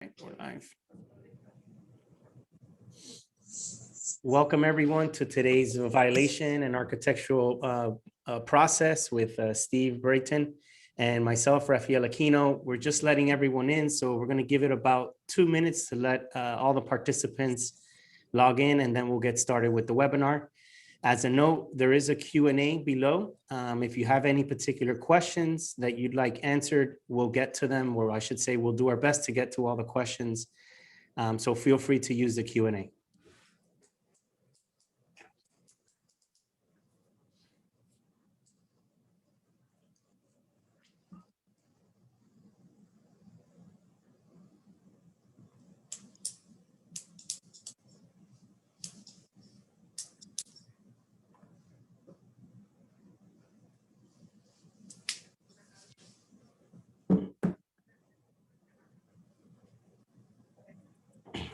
right, we're live. Welcome everyone to today's violation and architectural process with Steve Brayton and myself, Rafael Aquino. We're just letting everyone in, so we're going to give it about 2 minutes to let all the participants log in, and then we'll get started with the webinar. As a note, there is a Q&A below. If you have any particular questions that you'd like answered, we'll get to them, or I should say we'll do our best to get to all the questions. So feel free to use the Q&A.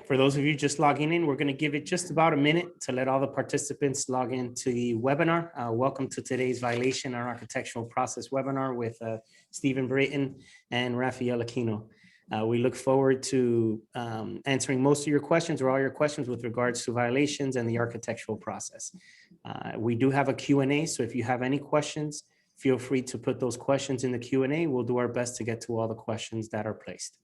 For those of you just logging in, we're going to give it just about a minute to let all the participants log into the webinar. Welcome to today's Violation and Architectural Process webinar with Stephen Brayton and Rafael Aquino. We look forward to answering most of your questions or all your questions with regards to violations and the architectural process. We do have a Q&A, so if you have any questions, feel free to put those questions in the Q&A. We'll do our best to get to all the questions that are placed.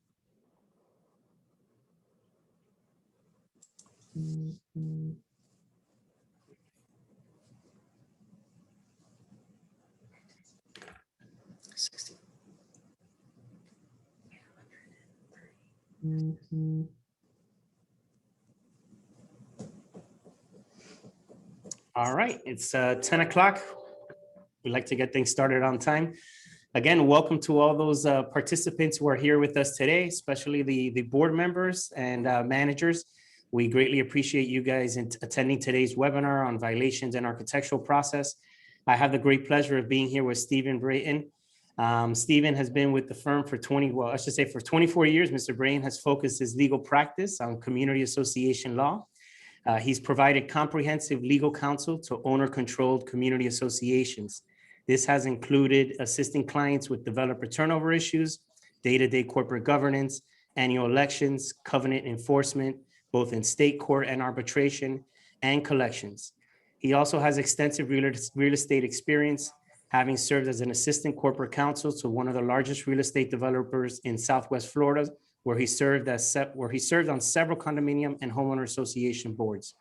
All right, it's 10 o'clock. We like to get things started on time. Again, welcome to all those participants who are here with us today, especially the board members and managers. We greatly appreciate you guys attending today's webinar on violations and architectural process. I have the great pleasure of being here with Stephen Brayton. Stephen has been with the firm for 24 years. Mr. Brayton has focused his legal practice on community association law. He's provided comprehensive legal counsel to owner-controlled community associations. This has included assisting clients with developer turnover issues, day-to-day corporate governance, annual elections, covenant enforcement, both in state court and arbitration, and collections. He also has extensive real estate experience, having served as an assistant corporate counsel to one of the largest real estate developers in Southwest Florida, where he served on several condominium and homeowner association boards.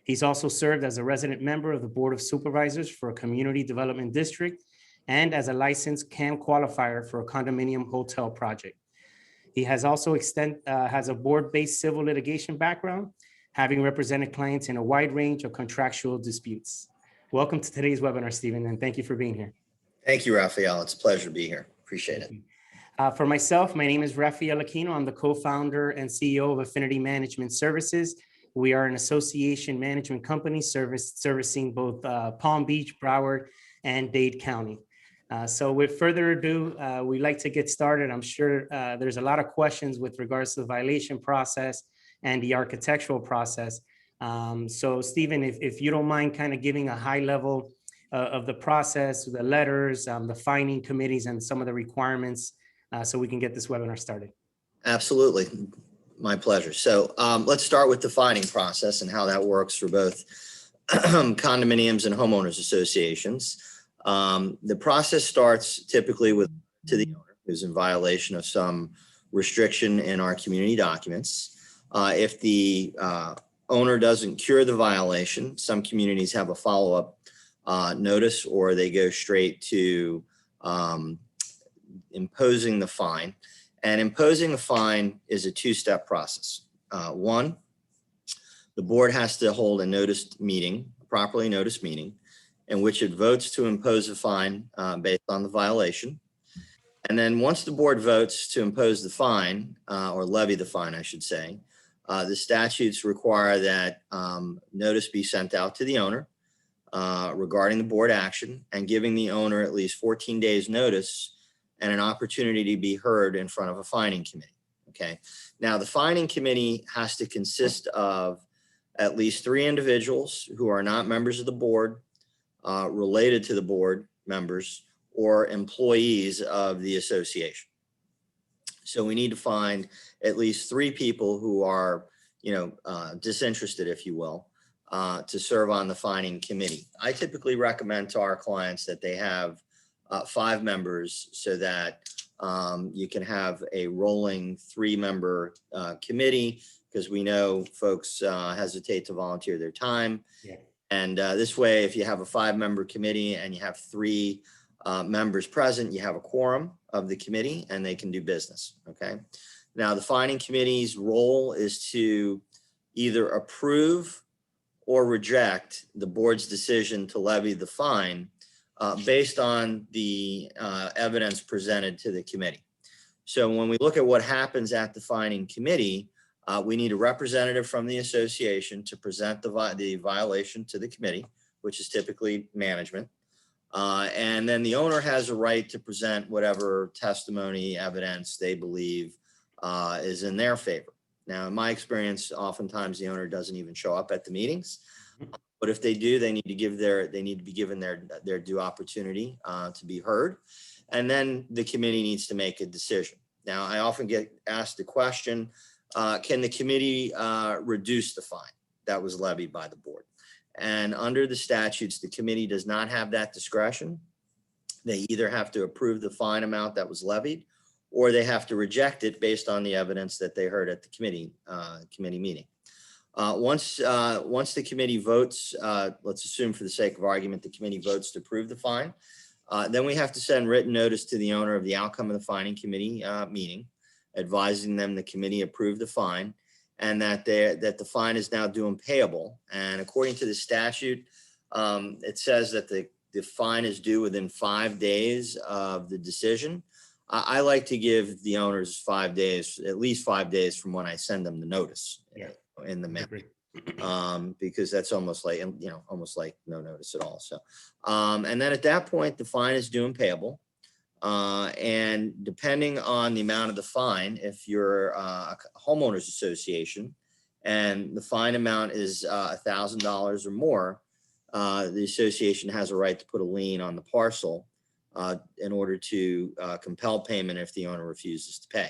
He's also served as a resident member of the Board of Supervisors for a community development district and as a licensed CAM qualifier for a condominium hotel project. He has also has a board-based civil litigation background, having represented clients in a wide range of contractual disputes. Welcome to today's webinar, Stephen, and thank you for being here. Thank you, Rafael. It's a pleasure to be here. Appreciate it. For myself, my name is Rafael Aquino. I'm the co-founder and CEO of Affinity Management Services. We are an association management company servicing both Palm Beach, Broward, and Dade County. So with further ado, we'd like to get started. I'm sure there's a lot of questions with regards to the violation process and the architectural process. So Stephen, if you don't mind kind of giving a high level of the process, the letters, the finding committees, and some of the requirements so we can get this webinar started. Absolutely. My pleasure. So let's start with the finding process and how that works for both condominiums and homeowners associations. The process starts typically to the owner who's in violation of some restriction in our community documents. If the owner doesn't cure the violation, some communities have a follow-up notice, or they go straight to imposing the fine. And imposing a fine is a two-step process. One, the board has to hold a properly noticed meeting, in which it votes to impose a fine based on the violation. And then once the board votes to impose the fine, or levy the fine, I should say, the statutes require that notice be sent out to the owner regarding the board action, and giving the owner at least 14 days notice and an opportunity to be heard in front of a finding committee. Okay. Now the finding committee has to consist of at least 3 individuals who are not members of the board, related to the board members, or employees of the association. So we need to find at least 3 people who are, disinterested, if you will, to serve on the fining committee. I typically recommend to our clients that they have 5 members so that you can have a rolling 3-member committee, because we know folks hesitate to volunteer their time. Yeah. And this way, if you have a 5-member committee and you have 3 members present, you have a quorum of the committee and they can do business. Okay. Now, the fining committee's role is to either approve or reject the board's decision to levy the fine based on the evidence presented to the committee. So when we look at what happens at the fining committee, we need a representative from the association to present the violation to the committee, which is typically management. And then the owner has a right to present whatever testimony, evidence they believe is in their favor. Now, in my experience, oftentimes the owner doesn't even show up at the meetings. But if they do, they need to be given their due opportunity to be heard. And then the committee needs to make a decision. Now, I often get asked the question, can the committee reduce the fine that was levied by the board? And under the statutes, the committee does not have that discretion. They either have to approve the fine amount that was levied, or they have to reject it based on the evidence that they heard at the committee meeting. Once the committee votes, let's assume for the sake of argument, the committee votes to approve the fine, then we have to send written notice to the owner of the outcome of the fining committee meeting, advising them the committee approved the fine and that the fine is now due and payable. And according to the statute, it says that the fine is due within 5 days of the decision. I like to give the owners 5 days, at least 5 days from when I send them the notice in the mail, because that's almost like no notice at all. So, and then at that point, the fine is due and payable. And depending on the amount of the fine, if you're a homeowners association and the fine amount is $1,000 or more, the association has a right to put a lien on the parcel in order to compel payment if the owner refuses to pay.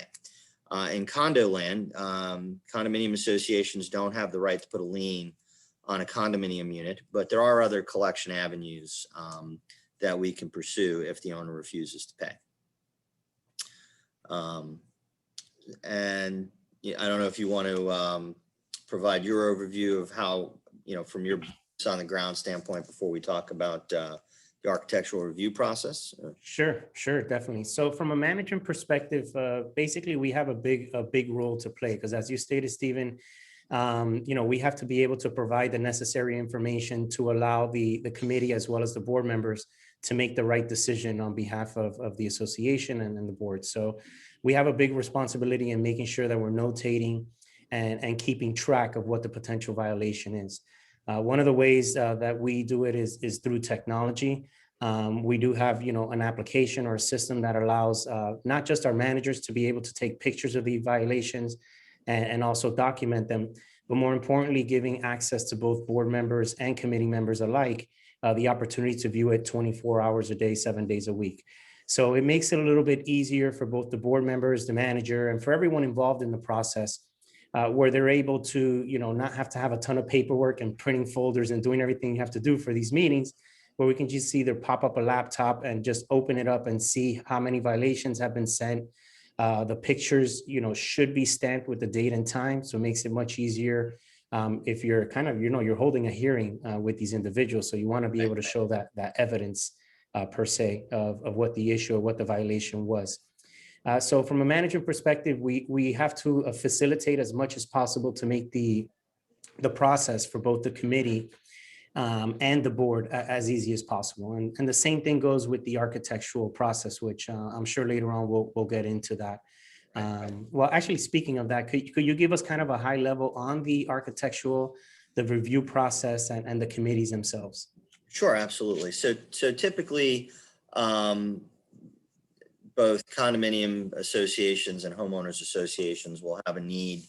In condo land, condominium associations don't have the right to put a lien on a condominium unit, but there are other collection avenues that we can pursue if the owner refuses to pay. And I don't know if you want to provide your overview of how, from your boots on the ground standpoint before we talk about the architectural review process. Sure, definitely. So from a management perspective, basically we have a big role to play because, as you stated, Stephen, we have to be able to provide the necessary information to allow the committee as well as the board members to make the right decision on behalf of the association and the board. So we have a big responsibility in making sure that we're notating and keeping track of what the potential violation is. One of the ways that we do it is through technology. We do have, an application or a system that allows not just our managers to be able to take pictures of the violations and also document them, but more importantly, giving access to both board members and committee members alike the opportunity to view it 24 hours a day, 7 days a week. So it makes it a little bit easier for both the board members, the manager, and for everyone involved in the process, where they're able to, not have to have a ton of paperwork and printing folders and doing everything you have to do for these meetings, where we can just either pop up a laptop and just open it up and see how many violations have been sent. The pictures, should be stamped with the date and time. So it makes it much easier if you're kind of, you're holding a hearing with these individuals. So you want to be able to show that evidence per se of what the issue or what the violation was. So from a management perspective, we have to facilitate as much as possible to make the process for both the committee and the board as easy as possible. And the same thing goes with the architectural process, which I'm sure later on we'll get into that. Well, actually, speaking of that, could you give us kind of a high level on the the review process and the committees themselves? Sure, absolutely. So typically, both condominium associations and homeowners associations will have a need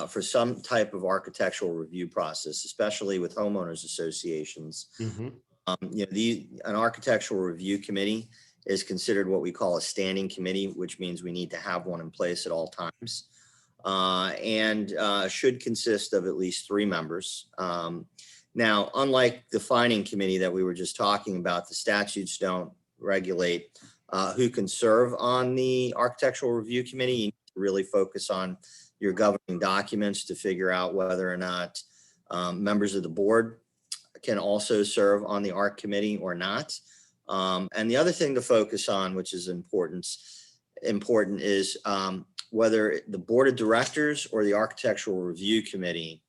for some type of architectural review process, especially with homeowners associations. Mm-hmm. An architectural review committee is considered what we call a standing committee, which means we need to have one in place at all times. And should consist of at least 3 members. Now, unlike the fining committee that we were just talking about, the statutes don't regulate who can serve on the architectural review committee. You need to really focus on your governing documents to figure out whether or not members of the board can also serve on the ARC committee or not. And the other thing to focus on, which is important is whether the board of directors or the architectural review committee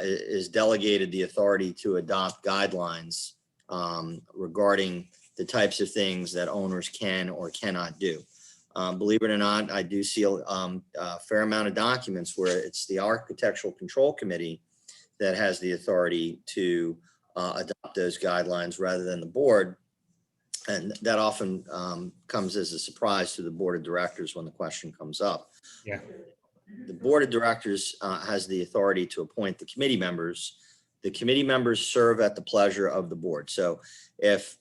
is delegated the authority to adopt guidelines regarding the types of things that owners can or cannot do. Believe it or not, I do see a fair amount of documents where it's the architectural control committee that has the authority to adopt those guidelines rather than the board. And that often comes as a surprise to the board of directors when the question comes up. Yeah. The board of directors has the authority to appoint the committee members. The committee members serve at the pleasure of the board. So if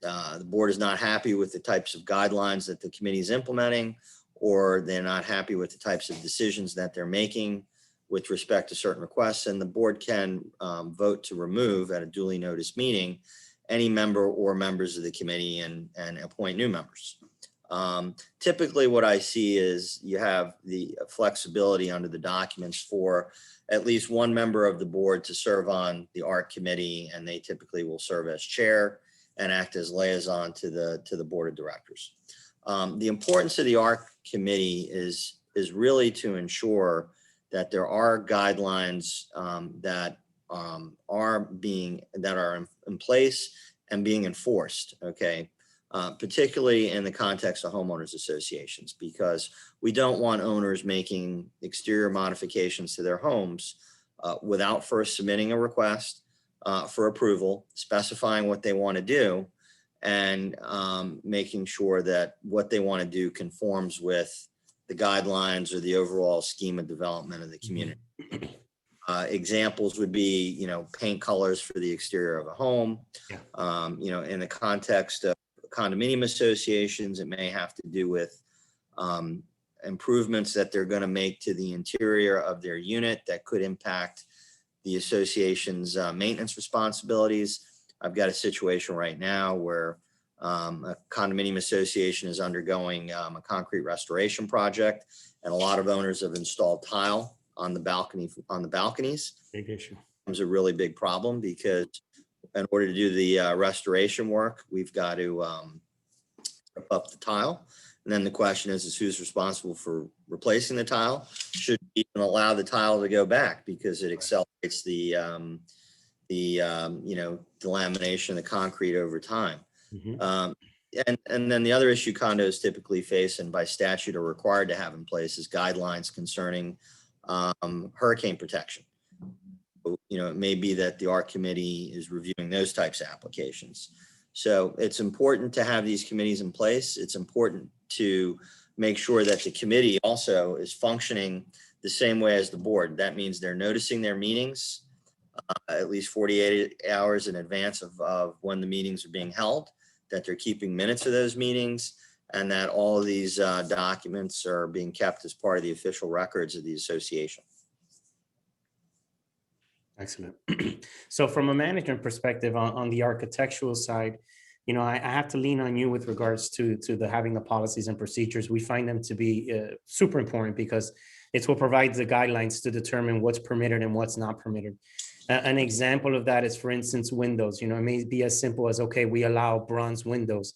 the board is not happy with the types of guidelines that the committee is implementing, or they're not happy with the types of decisions that they're making with respect to certain requests, and the board can vote to remove at a duly noticed meeting any member or members of the committee and appoint new members. Typically what I see is you have the flexibility under the documents for at least one member of the board to serve on the ARC committee, and they typically will serve as chair and act as liaison to the board of directors. The importance of the ARC committee is really to ensure that there are guidelines that are in place and being enforced, okay? Particularly in the context of homeowners associations, because we don't want owners making exterior modifications to their homes without first submitting a request for approval, specifying what they want to do, and making sure that what they want to do conforms with the guidelines or the overall scheme of development of the community. Examples would be, paint colors for the exterior of a home. Yeah. In the context of condominium associations, it may have to do with improvements that they're going to make to the interior of their unit that could impact the association's maintenance responsibilities. I've got a situation right now where a condominium association is undergoing a concrete restoration project, and a lot of owners have installed tile on the balconies. Big issue. It's a really big problem because in order to do the restoration work, we've got to strip up the tile. And then the question is who's responsible for replacing the tile? Should we even allow the tile to go back because it accelerates the delamination of the concrete over time. Mm-hmm. And then the other issue condos typically face and by statute are required to have in place is guidelines concerning hurricane protection. It may be that the ARC committee is reviewing those types of applications. So it's important to have these committees in place. It's important to make sure that the committee also is functioning the same way as the board. That means they're noticing their meetings at least 48 hours in advance of when the meetings are being held, that they're keeping minutes of those meetings, and that all of these documents are being kept as part of the official records of the association. Excellent. So from a management perspective on the architectural side, I have to lean on you with regards to having the policies and procedures. We find them to be super important because it's what provides the guidelines to determine what's permitted and what's not permitted. An example of that is, for instance, windows. It may be as simple as, okay, we allow bronze windows,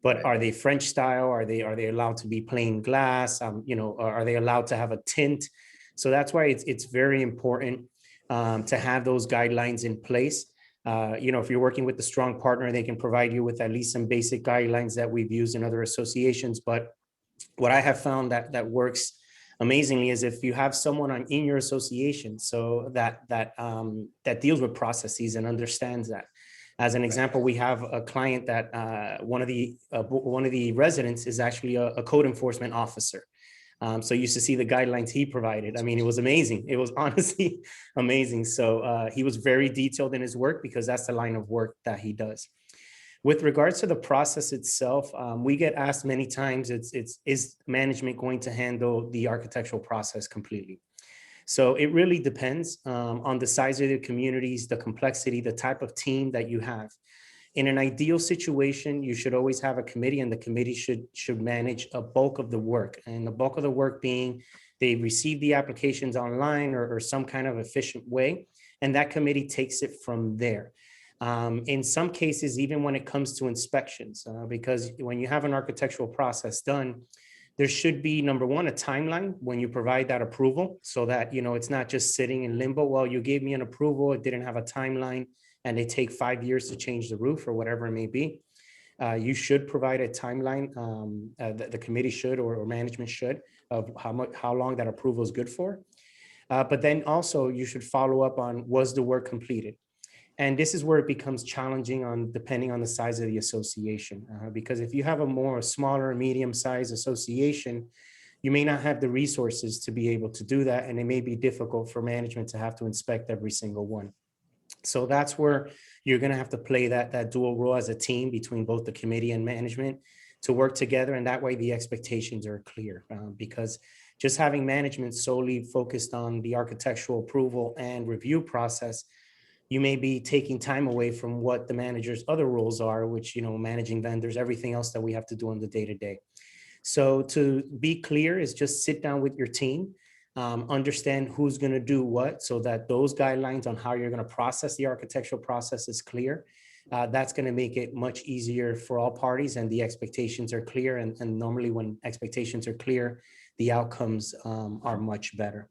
but are they French style? Are they allowed to be plain glass? Are they allowed to have a tint? So that's why it's very important to have those guidelines in place. If you're working with a strong partner, they can provide you with at least some basic guidelines that we've used in other associations. But what I have found that works amazingly is if you have someone in your association, so that deals with processes and understands that. As an example, we have a client that one of the residents is actually a code enforcement officer. So you used to see the guidelines he provided. I mean, it was amazing. It was honestly amazing. So he was very detailed in his work because that's the line of work that he does. With regards to the process itself, we get asked many times, is management going to handle the architectural process completely? So it really depends on the size of the communities, the complexity, the type of team that you have. In an ideal situation, you should always have a committee, and the committee should manage a bulk of the work. And the bulk of the work being they receive the applications online or some kind of efficient way, and that committee takes it from there. In some cases, even when it comes to inspections, because when you have an architectural process done, there should be, number one, a timeline when you provide that approval, so that it's not just sitting in limbo. Well, you gave me an approval, it didn't have a timeline, and they take 5 years to change the roof or whatever it may be. You should provide a timeline, the committee should, or management should, of how long that approval is good for. But then also you should follow up on, was the work completed? And this is where it becomes challenging depending on the size of the association, because if you have a smaller, medium-sized association, you may not have the resources to be able to do that, and it may be difficult for management to have to inspect every single one. So that's where you're going to have to play that dual role as a team between both the committee and management to work together, and that way the expectations are clear, because just having management solely focused on the architectural approval and review process, you may be taking time away from what the manager's other roles are, which, managing vendors, everything else that we have to do on the day-to-day. So to be clear is just sit down with your team, understand who's going to do what, so that those guidelines on how you're going to process the architectural process is clear. That's going to make it much easier for all parties, and the expectations are clear. And normally when expectations are clear, the outcomes are much better.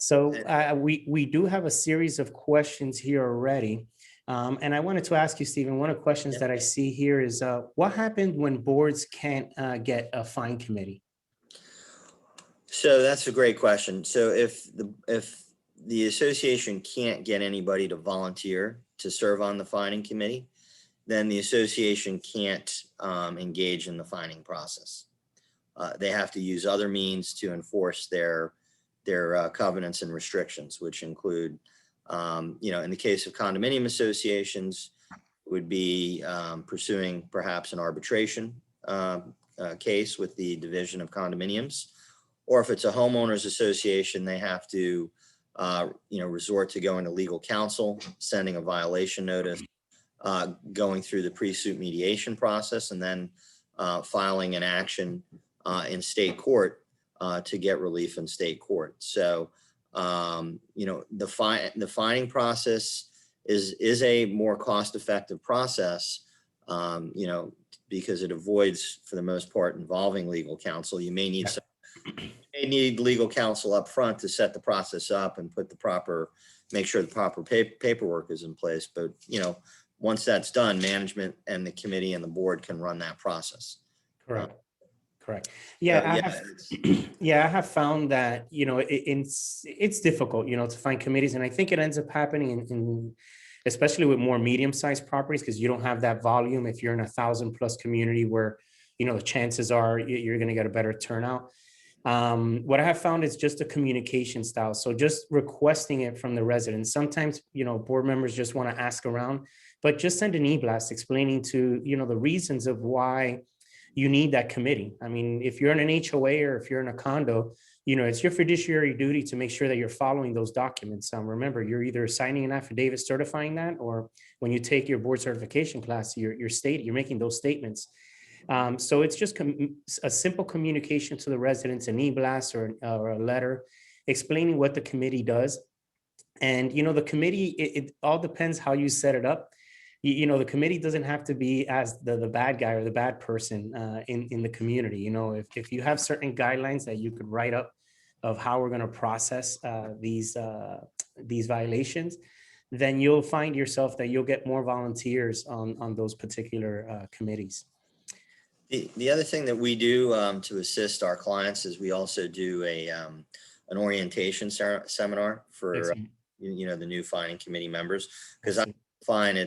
So we do have a series of questions here already. And I wanted to ask you, Stephen, one of the questions that I see here is, what happened when boards can't get a fine committee? So that's a great question. So if the association can't get anybody to volunteer to serve on the fining committee, then the association can't engage in the fining process. They have to use other means to enforce their covenants and restrictions, which include, in the case of condominium associations, would be pursuing perhaps an arbitration case with the Division of Condominiums. Or if it's a homeowners association, they have to, resort to going to legal counsel, sending a violation notice, going through the pre-suit mediation process, and then filing an action in state court to get relief in state court. So, the fining process is a more cost-effective process, because it avoids, for the most part, involving legal counsel. You may need legal counsel up front to set the process up and make sure the proper paperwork is in place. But, once that's done, management and the committee and the board can run that process. Correct. Yeah, I have found that, it's difficult, to find committees. And I think it ends up happening in especially with more medium-sized properties, because you don't have that volume. If you're in 1,000+ community where, the chances are you're going to get a better turnout. What I have found is just a communication style. So just requesting it from the residents. Sometimes, board members just want to ask around, but just send an e-blast explaining to, the reasons of why you need that committee. I mean, if you're in an HOA or if you're in a condo, it's your fiduciary duty to make sure that you're following those documents. Remember, you're either signing an affidavit certifying that, or when you take your board certification class, you're making those statements. So it's just a simple communication to the residents, an e-blast or a letter explaining what the committee does. And, the committee, it all depends how you set it up. The committee doesn't have to be as the bad guy or the bad person in the community. If you have certain guidelines that you could write up of how we're going to process these violations, then you'll find yourself that you'll get more volunteers on those particular committees. The other thing that we do to assist our clients is we also do an orientation seminar for the new fining committee members, because I find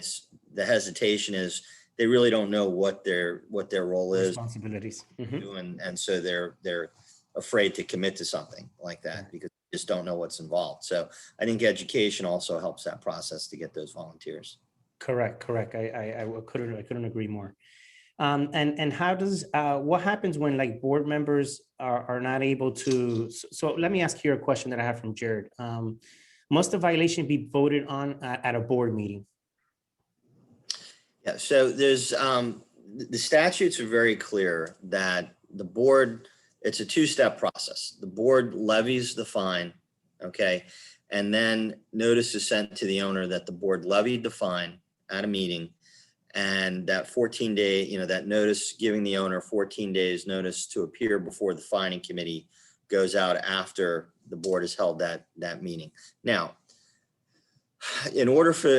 the hesitation is they really don't know what their role is, responsibilities, and so they're afraid to commit to something like that because they just don't know what's involved. So I think education also helps that process to get those volunteers. Correct. I couldn't agree more. And how does what happens when like board members are not able to? So let me ask you a question that I have from Jared. Must the violation be voted on at a board meeting? Yeah, so there's, the statutes are very clear that the board, it's a two-step process. The board levies the fine, okay? And then notice is sent to the owner that the board levied the fine at a meeting. And that 14-day, that notice giving the owner 14 days notice to appear before the fining committee goes out after the board has held that meeting. Now, in order for,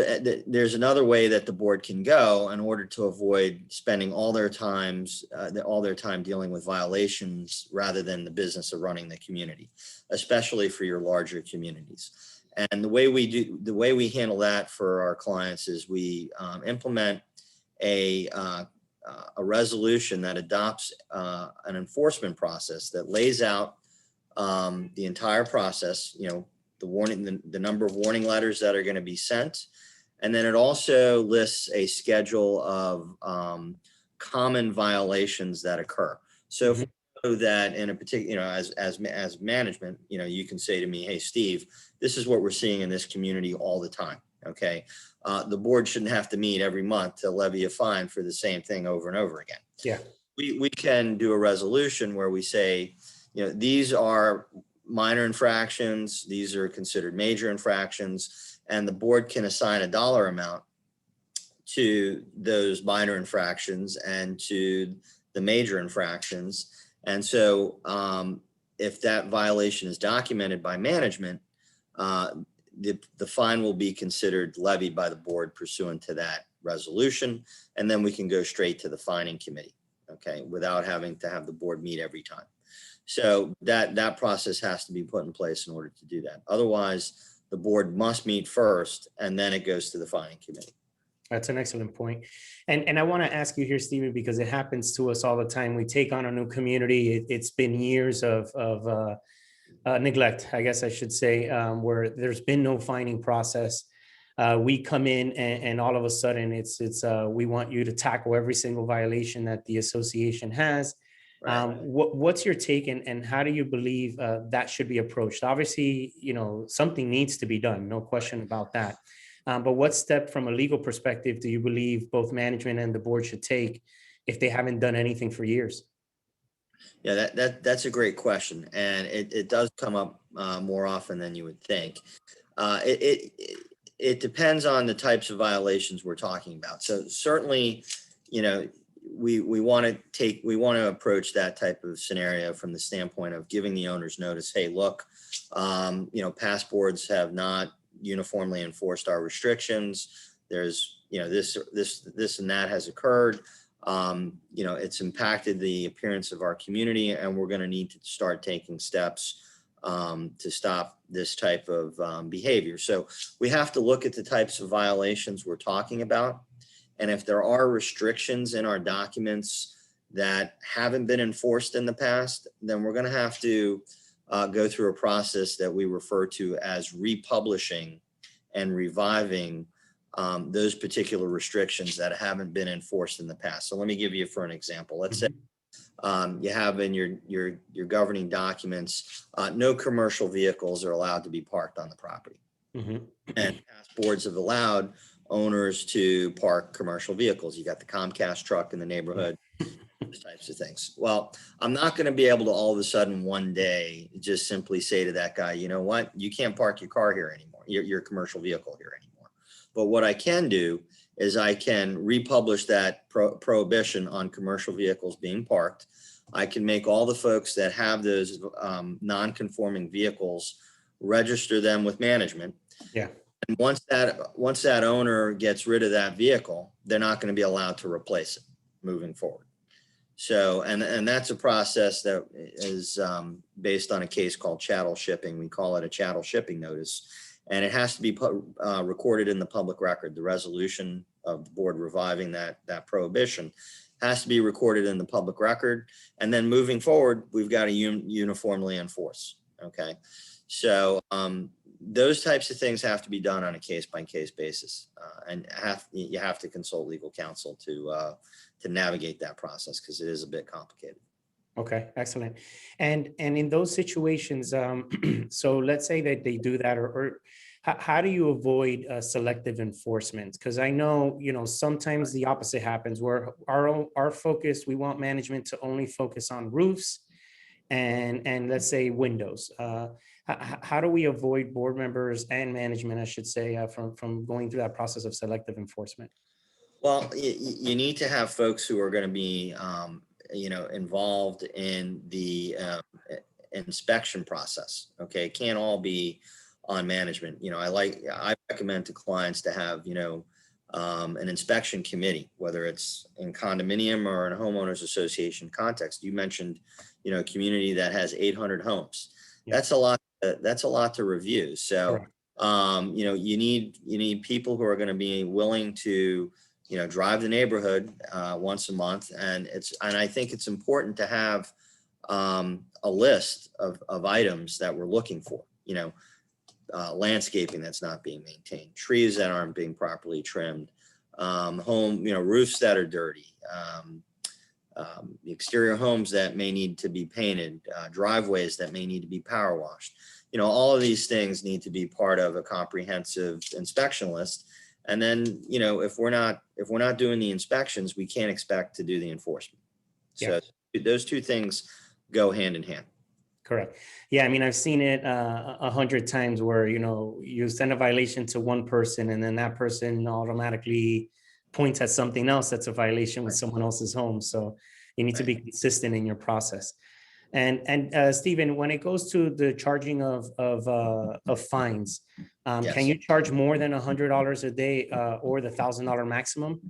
there's another way that the board can go in order to avoid spending all their time dealing with violations rather than the business of running the community, especially for your larger communities. And the way we handle that for our clients is we implement a resolution that adopts an enforcement process that lays out the entire process, the warning, the number of warning letters that are going to be sent. And then it also lists a schedule of common violations that occur. So if we know that in a particular, as management, you can say to me, hey, Steve, this is what we're seeing in this community all the time. Okay. The board shouldn't have to meet every month to levy a fine for the same thing over and over again. Yeah. We can do a resolution where we say, these are minor infractions, these are considered major infractions, and the board can assign a dollar amount to those minor infractions and to the major infractions. And so if that violation is documented by management, the fine will be considered levied by the board pursuant to that resolution, and then we can go straight to the fining committee, okay, without having to have the board meet every time. So that process has to be put in place in order to do that. Otherwise, the board must meet first, and then it goes to the fining committee. That's an excellent point. And I want to ask you here, Stephen, because it happens to us all the time. We take on a new community. It's been years of neglect, I guess I should say, where there's been no fining process. We come in and all of a sudden it's we want you to tackle every single violation that the association has. Right. What's your take and how do you believe that should be approached? Obviously, something needs to be done, no question about that. But what step from a legal perspective do you believe both management and the board should take if they haven't done anything for years? Yeah, that's a great question, and it does come up more often than you would think. It depends on the types of violations we're talking about. So certainly, we want to approach that type of scenario from the standpoint of giving the owners notice. Hey, look, past boards have not uniformly enforced our restrictions. There's this and that has occurred. It's impacted the appearance of our community, and we're going to need to start taking steps to stop this type of behavior. So we have to look at the types of violations we're talking about. And if there are restrictions in our documents that haven't been enforced in the past, then we're going to have to go through a process that we refer to as republishing and reviving those particular restrictions that haven't been enforced in the past. So let me give you for an example. Let's say you have in your governing documents, no commercial vehicles are allowed to be parked on the property. And past boards have allowed owners to park commercial vehicles. You got the Comcast truck in the neighborhood, those types of things. Well, I'm not going to be able to all of a sudden one day just simply say to that guy, you know what, you can't park your car here anymore, your commercial vehicle here anymore. But what I can do is I can republish that prohibition on commercial vehicles being parked. I can make all the folks that have those non-conforming vehicles register them with management. Yeah. And once that owner gets rid of that vehicle, they're not going to be allowed to replace it moving forward. So, and that's a process that is based on a case called chattel shipping. We call it a chattel shipping notice, and it has to be recorded in the public record. The resolution of the board reviving that prohibition has to be recorded in the public record. And then moving forward, we've got to uniformly enforce. Okay. So those types of things have to be done on a case-by-case basis, and you have to consult legal counsel to navigate that process, because it is a bit complicated. Okay, excellent. And in those situations, so let's say that they do that, or how do you avoid selective enforcement? Because I know, sometimes the opposite happens, where our focus, we want management to only focus on roofs and let's say windows. How do we avoid board members and management, I should say, from going through that process of selective enforcement? Well, you need to have folks who are going to be, involved in the inspection process. Okay, it can't all be on management. I recommend to clients to have, an inspection committee, whether it's in condominium or in a homeowners association context. You mentioned, a community that has 800 homes. Yeah. That's a lot. That's a lot to review. So, Correct. you need people who are going to be willing to, drive the neighborhood once a month, and I think it's important to have a list of items that we're looking for. Landscaping that's not being maintained, trees that aren't being properly trimmed, roofs that are dirty, the exterior homes that may need to be painted, driveways that may need to be power washed. All of these things need to be part of a comprehensive inspection list. And then, if we're not doing the inspections, we can't expect to do the enforcement. So those two things go hand in hand. Correct. Yeah, I mean, I've seen it 100 times where, you send a violation to one person and then that person automatically points at something else that's a violation with someone else's home. So you need to be consistent in your process. And Stephen, when it goes to the charging of fines, Yes. Can you charge more than $100 a day or the $1,000 maximum?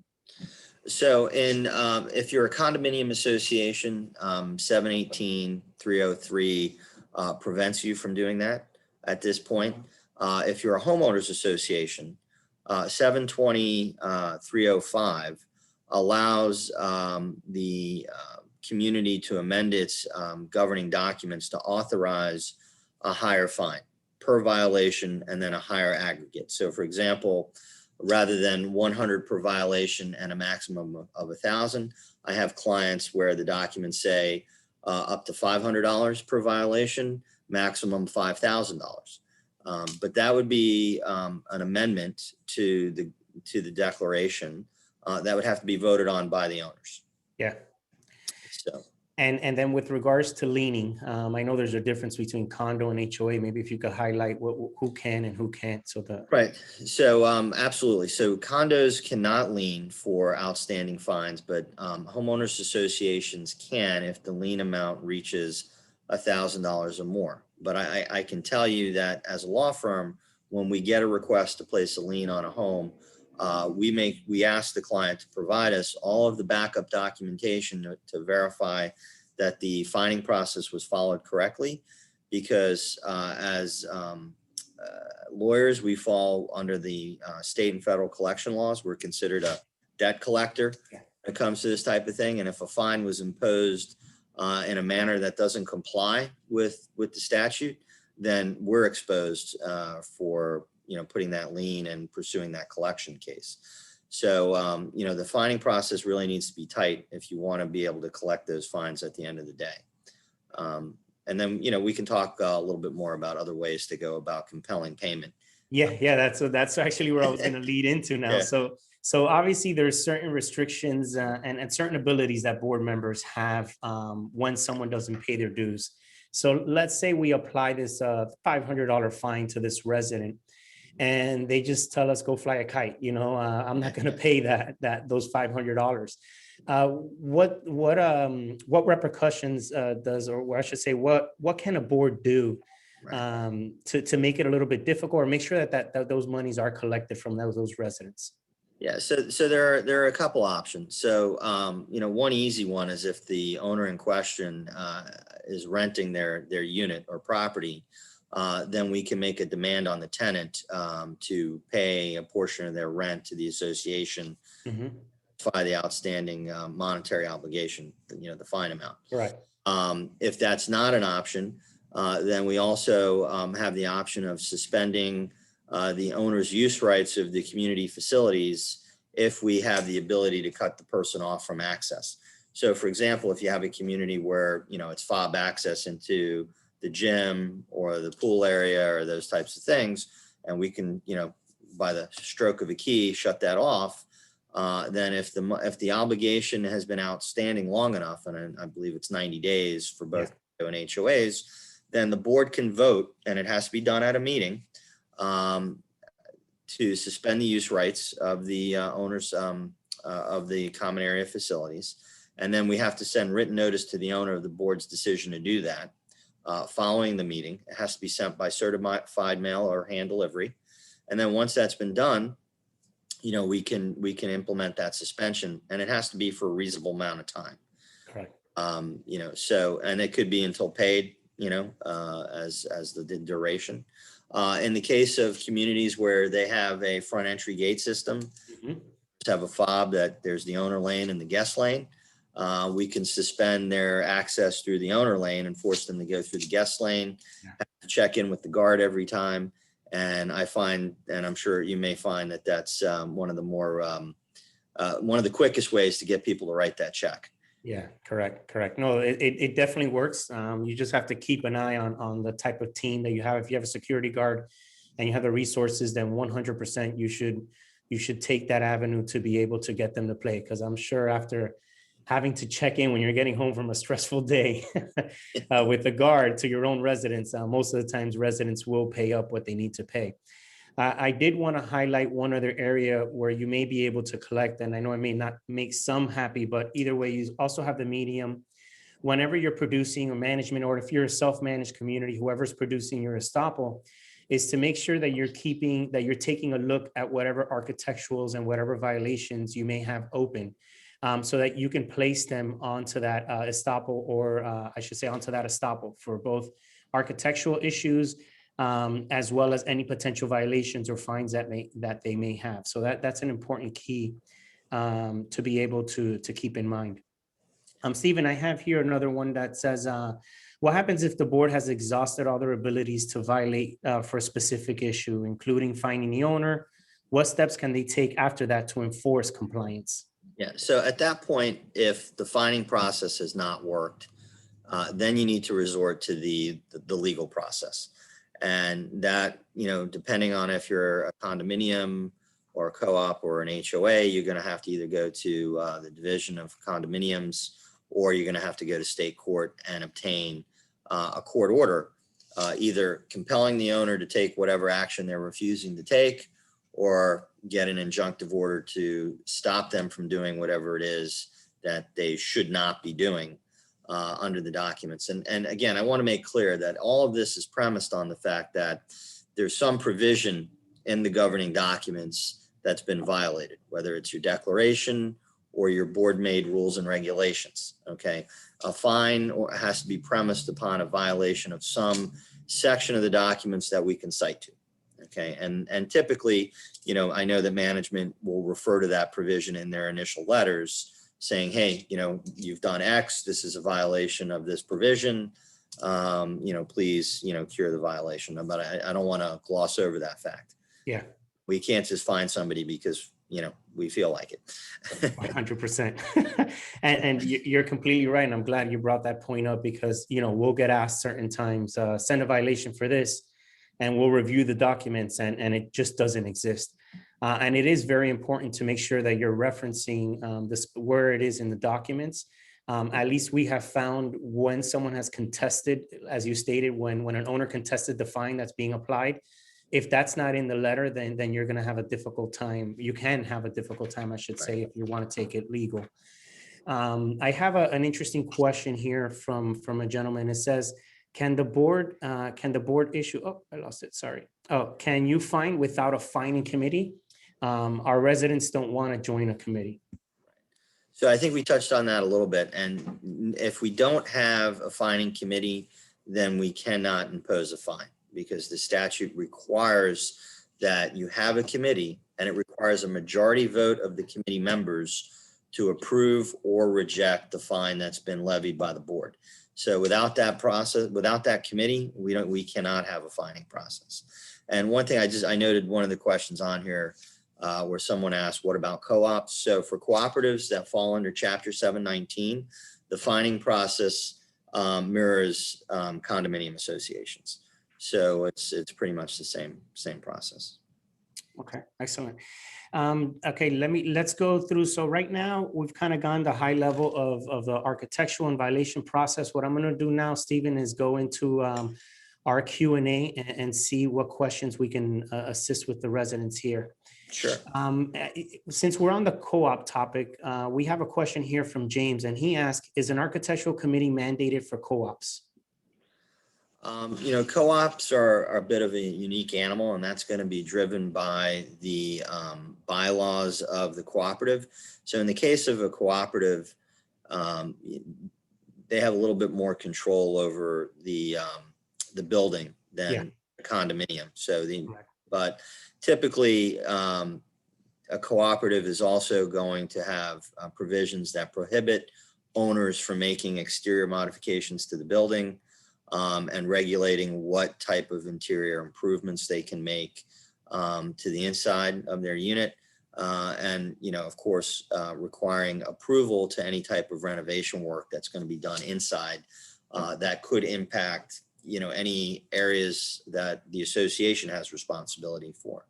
So if you're a condominium association, 718-303 prevents you from doing that at this point. If you're a homeowners association, 720-305 allows the community to amend its governing documents to authorize a higher fine per violation and then a higher aggregate. So for example, rather than 100 per violation and a maximum of 1,000, I have clients where the documents say up to $500 per violation, maximum $5,000. But that would be an amendment to the declaration that would have to be voted on by the owners. Yeah. So. And then with regards to leaning, I know there's a difference between condo and HOA. Maybe if you could highlight who can and who can't. Right. So absolutely. So condos cannot lien for outstanding fines, but homeowners associations can if the lien amount reaches $1,000 or more. But I can tell you that as a law firm, when we get a request to place a lien on a home, we ask the client to provide us all of the backup documentation to verify that the fining process was followed correctly, because as lawyers, we fall under the state and federal collection laws. We're considered a debt collector when it comes to this type of thing. And if a fine was imposed in a manner that doesn't comply with the statute, then we're exposed for putting that lien and pursuing that collection case. So, the fining process really needs to be tight if you want to be able to collect those fines at the end of the day. And then, we can talk a little bit more about other ways to go about compelling payment. Yeah, that's actually where I was going to lead into now. Yeah. So obviously there's certain restrictions and certain abilities that board members have when someone doesn't pay their dues. So let's say we apply this $500 fine to this resident, and they just tell us, go fly a kite. I'm not going to pay those $500. What repercussions does, or I should say, what can a board do to make it a little bit difficult, or make sure that those monies are collected from those residents? Yeah, so there are a couple options. So one easy one is if the owner in question is renting their unit or property, then we can make a demand on the tenant to pay a portion of their rent to the association, by the outstanding monetary obligation, the fine amount. Right. If that's not an option, Then we also have the option of suspending the owner's use rights of the community facilities if we have the ability to cut the person off from access. So for example, if you have a community where, it's fob access into the gym or the pool area or those types of things, and we can, by the stroke of a key, shut that off, then if the obligation has been outstanding long enough, and I believe it's 90 days for both and HOAs, then the board can vote, and it has to be done at a meeting, to suspend the use rights of the owners of the common area facilities. And then we have to send written notice to the owner of the board's decision to do that following the meeting. It has to be sent by certified mail or hand delivery. And then once that's been done, we can implement that suspension, and it has to be for a reasonable amount of time. Correct. So, and it could be until paid, as the duration. In the case of communities where they have a front entry gate system, have a fob that there's the owner lane and the guest lane, we can suspend their access through the owner lane and force them to go through the guest lane, have to check in with the guard every time. And I find, and I'm sure you may find, that that's one of the quickest ways to get people to write that check. Yeah, correct. No, it definitely works. You just have to keep an eye on the type of team that you have. If you have a security guard and you have the resources, then 100% you should take that avenue to be able to get them to play. Because I'm sure after having to check in when you're getting home from a stressful day with the guard to your own residence, most of the times residents will pay up what they need to pay. I did want to highlight one other area where you may be able to collect, and I know it may not make some happy, but either way, you also have the medium. Whenever you're producing a management, or if you're a self-managed community, whoever's producing your estoppel, is to make sure that you're taking a look at whatever architecturals and whatever violations you may have open, so that you can place them onto that estoppel, or I should say onto that estoppel for both architectural issues, as well as any potential violations or fines that they may have. So that's an important key to be able to keep in mind. Stephen, I have here another one that says, what happens if the board has exhausted all their abilities to violate for a specific issue, including fining the owner? What steps can they take after that to enforce compliance? Yeah, so at that point, if the fining process has not worked, then you need to resort to the legal process. And that, depending on if you're a condominium or a co-op or an HOA, you're going to have to either go to the Division of Condominiums, or you're going to have to go to state court and obtain a court order, either compelling the owner to take whatever action they're refusing to take, or get an injunctive order to stop them from doing whatever it is that they should not be doing under the documents. And again, I want to make clear that all of this is premised on the fact that there's some provision in the governing documents that's been violated, whether it's your declaration or your board-made rules and regulations. Okay, a fine has to be premised upon a violation of some section of the documents that we can cite to. Okay, and typically, I know that management will refer to that provision in their initial letters, saying, hey, you've done X, this is a violation of this provision, please, cure the violation. But I don't want to gloss over that fact. Yeah. We can't just find somebody because, we feel like it. 100%. And you're completely right. And I'm glad you brought that point up, because, we'll get asked certain times, send a violation for this, and we'll review the documents, and it just doesn't exist. And it is very important to make sure that you're referencing this where it is in the documents. At least we have found when someone has contested, as you stated, when an owner contested the fine that's being applied, if that's not in the letter, then you're going to have a difficult time. You can have a difficult time, I should say, if you want to take it legal. I have an interesting question here from a gentleman. It says, can the board issue, oh, I lost it, sorry. Oh, can you fine without a fining committee? Our residents don't want to join a committee. So I think we touched on that a little bit. And if we don't have a fining committee, then we cannot impose a fine, because the statute requires that you have a committee, and it requires a majority vote of the committee members to approve or reject the fine that's been levied by the board. So without that process, without that committee, we cannot have a finding process. And one thing I noted one of the questions on here where someone asked, what about co-ops? So for cooperatives that fall under Chapter 719, the finding process mirrors condominium associations. So it's pretty much the same process. Okay, excellent. Okay, let's go through. So right now we've kind of gone the high level of the architectural and violation process. What I'm going to do now, Stephen, is go into our Q&A and see what questions we can assist with the residents here. Sure. Since we're on the co-op topic, we have a question here from James, and he asked, is an architectural committee mandated for co-ops? Co-ops are a bit of a unique animal, and that's going to be driven by the bylaws of the cooperative. So in the case of a cooperative, they have a little bit more control over the building than a condominium. So but typically a cooperative is also going to have provisions that prohibit owners from making exterior modifications to the building, and regulating what type of interior improvements they can make to the inside of their unit. And, of course, requiring approval to any type of renovation work that's going to be done inside that could impact, any areas that the association has responsibility for.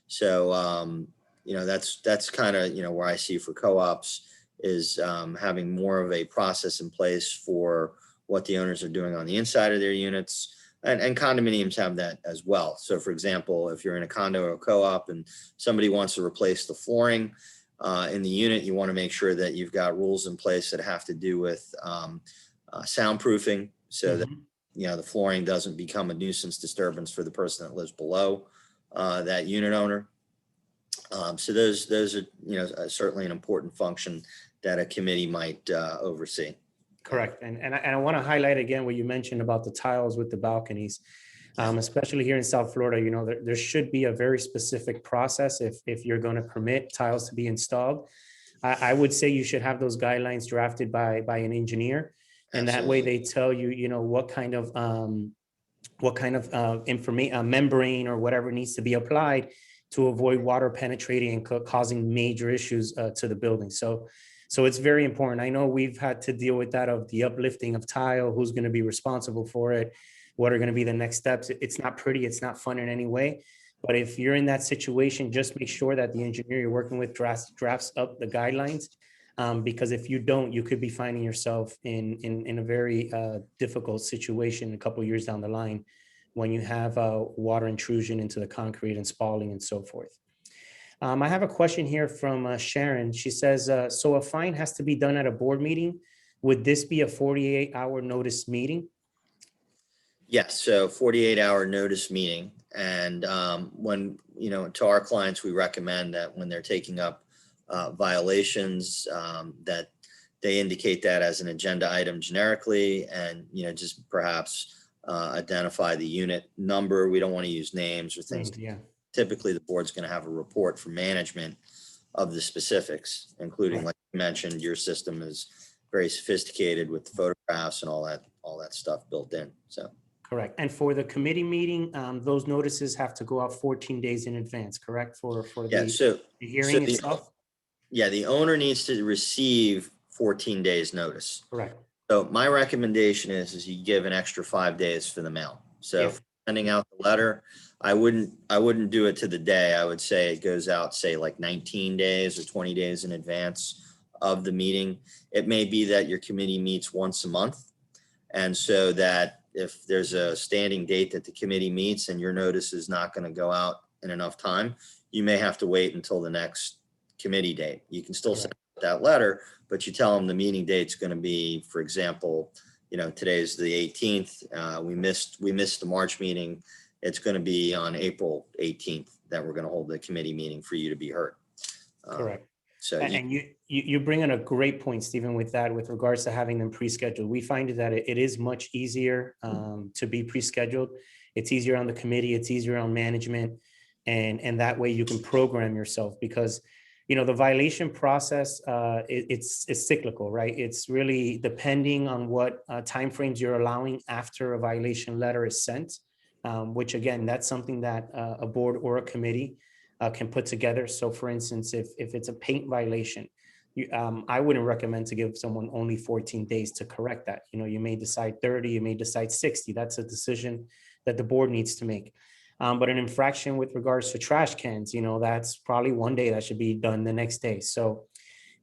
So, that's kind of, where I see for co-ops is having more of a process in place for what the owners are doing on the inside of their units, and condominiums have that as well. So for example, if you're in a condo or a co-op and somebody wants to replace the flooring in the unit, you want to make sure that you've got rules in place that have to do with soundproofing, so that the flooring doesn't become a nuisance disturbance for the person that lives below that unit owner. So those are certainly an important function that a committee might oversee. Correct. And I want to highlight again what you mentioned about the tiles with the balconies, especially here in South Florida. There should be a very specific process if you're going to permit tiles to be installed. I would say you should have those guidelines drafted by an engineer, and that way they tell you, what kind of information, membrane or whatever needs to be applied to avoid water penetrating and causing major issues to the building. So it's very important. I know we've had to deal with that, of the uplifting of tile, who's going to be responsible for it, what are going to be the next steps. It's not pretty, it's not fun in any way. But if you're in that situation, just make sure that the engineer you're working with drafts up the guidelines, because if you don't, you could be finding yourself in a very difficult situation a couple of years down the line when you have water intrusion into the concrete and spalling and so forth. I have a question here from Sharon. She says, so a fine has to be done at a board meeting. Would this be a 48-hour notice meeting? Yes, so 48-hour notice meeting. And when, to our clients, we recommend that when they're taking up violations, that they indicate that as an agenda item generically, and, just perhaps identify the unit number. We don't want to use names or things. Typically, the board's going to have a report from management of the specifics, including, like you mentioned, your system is very sophisticated with the photographs and all that stuff built in. So correct. And for the committee meeting, those notices have to go out 14 days in advance, correct? For the hearing itself? The owner needs to receive 14 days notice. Correct. So my recommendation is you give an extra 5 days for the mail. So sending out the letter, I wouldn't do it to the day. I would say it goes out, say, like 19 days or 20 days in advance of the meeting. It may be that your committee meets once a month, and so that if there's a standing date that the committee meets and your notice is not going to go out in enough time, you may have to wait until the next committee date. You can still send that letter, but you tell them the meeting date's going to be, for example, today's the 18th. We missed the March meeting. It's going to be on April 18th that we're going to hold the committee meeting for you to be heard. Correct. So and you bring in a great point, Stephen, with that, with regards to having them pre-scheduled. We find that it is much easier to be pre-scheduled. It's easier on the committee. It's easier on management. And that way you can program yourself, because The violation process, it's cyclical, right? It's really depending on what timeframes you're allowing after a violation letter is sent, which again, that's something that a board or a committee can put together. So for instance, if it's a paint violation, I wouldn't recommend to give someone only 14 days to correct that. You may decide 30, you may decide 60. That's a decision that the board needs to make. But an infraction with regards to trash cans, that's probably 1 day that should be done the next day. So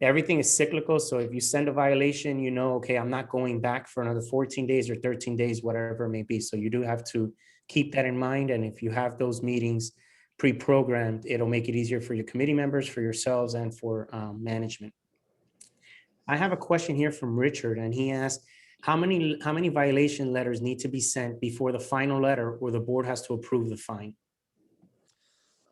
everything is cyclical. So if you send a violation, okay, I'm not going back for another 14 days or 13 days, whatever it may be. So you do have to keep that in mind. And if you have those meetings pre-programmed, it'll make it easier for your committee members, for yourselves, and for management. I have a question here from Richard, and he asked, how many violation letters need to be sent before the final letter or the board has to approve the fine?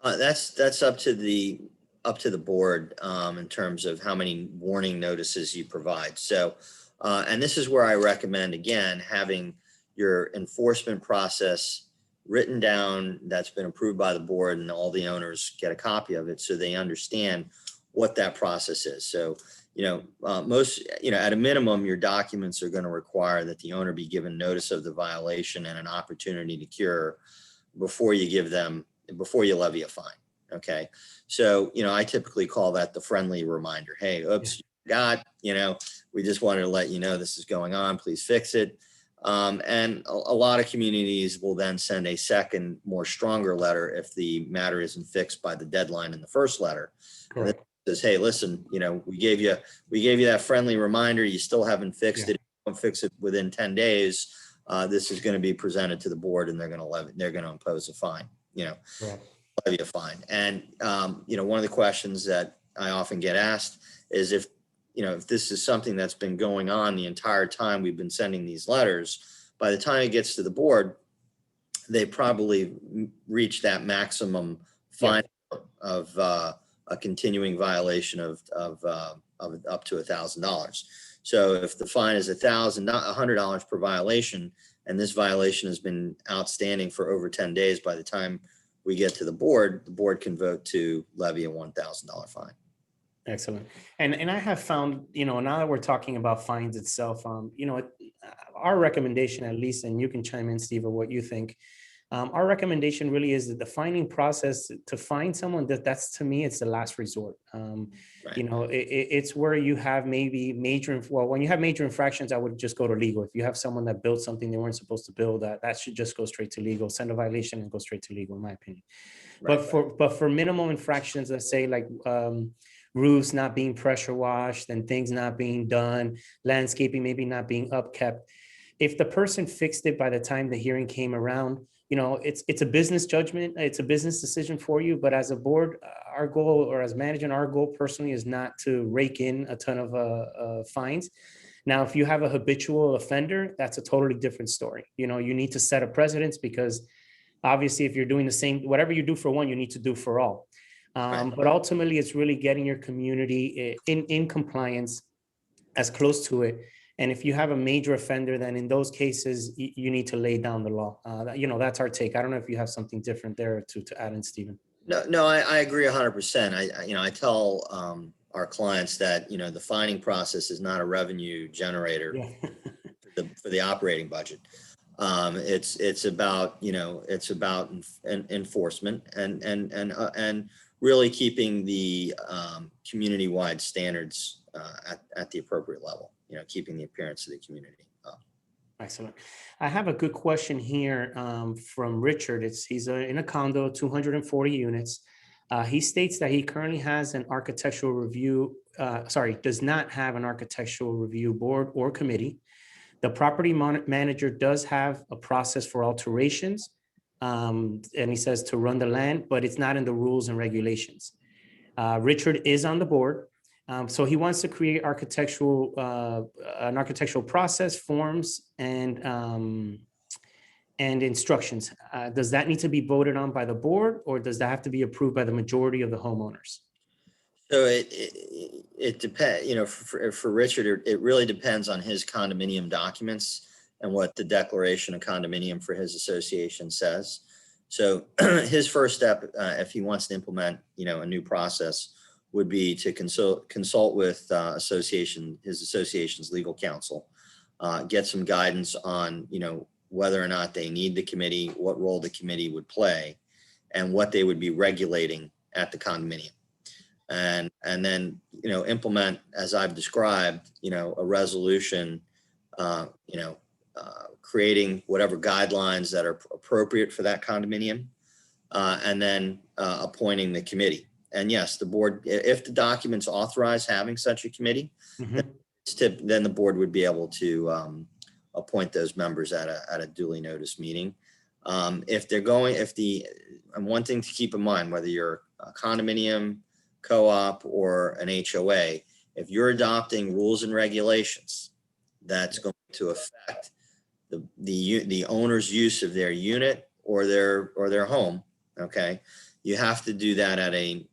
That's up to the board in terms of how many warning notices you provide. So, and this is where I recommend, again, having your enforcement process written down that's been approved by the board, and all the owners get a copy of it so they understand what that process is. So, most, at a minimum, your documents are going to require that the owner be given notice of the violation and an opportunity to cure before you levy a fine. Okay. So, I typically call that the friendly reminder. Hey, oops, you forgot, we just wanted to let you know this is going on. Please fix it. And a lot of communities will then send a second, more stronger letter if the matter isn't fixed by the deadline in the first letter. Correct. Says, hey, listen, we gave you that friendly reminder. You still haven't fixed it. If you don't fix it within 10 days. This is going to be presented to the board, and they're going to impose a fine. Levy a fine. And one of the questions that I often get asked is if this is something that's been going on the entire time we've been sending these letters, by the time it gets to the board, they probably reach that maximum fine of a continuing violation of up to $1,000. So if the fine is $100 per violation, and this violation has been outstanding for over 10 days, by the time we get to the board can vote to levy a $1,000 fine. Excellent. And I have found, now that we're talking about fines itself, our recommendation, at least, and you can chime in, Steve, what you think. Our recommendation really is that the fining process to find someone, that's, to me, it's the last resort. Right. It's where you have maybe when you have major infractions, I would just go to legal. If you have someone that built something they weren't supposed to build, that should just go straight to legal, send a violation and go straight to legal, in my opinion. Right, but for minimal infractions, let's say like roofs not being pressure washed and things not being done, landscaping maybe not being upkept, if the person fixed it by the time the hearing came around, it's a business judgment, it's a business decision for you. But as a board, our goal, or as management, our goal personally is not to rake in a ton of fines. Now, if you have a habitual offender, that's a totally different story. You need to set a precedence, because obviously if you're doing the same, whatever you do for one, you need to do for all. But ultimately, it's really getting your community in compliance, as close to it. And if you have a major offender, then in those cases, you need to lay down the law. That's our take. I don't know if you have something different there to add in, Stephen. No, I agree 100%. I tell our clients that, the fining process is not a revenue generator for the operating budget. It's about, enforcement and really keeping the community-wide standards at the appropriate level. Keeping the appearance of the community up. Excellent. I have a good question here from Richard. He's in a condo, 240 units. He states that he currently has an architectural review, does not have an architectural review board or committee. The property manager does have a process for alterations, and he says to run the land, but it's not in the rules and regulations. Richard is on the board. So he wants to create an architectural process, forms, and instructions. Does that need to be voted on by the board, or does that have to be approved by the majority of the homeowners? So it depends. For Richard, it really depends on his condominium documents and what the declaration of condominium for his association says. So his first step, if he wants to implement, a new process, would be to consult with his association's legal counsel, get some guidance on, whether or not they need the committee, what role the committee would play, and what they would be regulating at the condominium. And then, implement, as I've described, a resolution, creating whatever guidelines that are appropriate for that condominium, and then appointing the committee. And yes, the board, if the documents authorize having such a committee, then the board would be able to appoint those members at a duly noticed meeting. And one thing to keep in mind, whether you're a condominium, co-op, or an HOA, if you're adopting rules and regulations that's going to affect the owner's use of their unit or their home, okay, you have to do that at a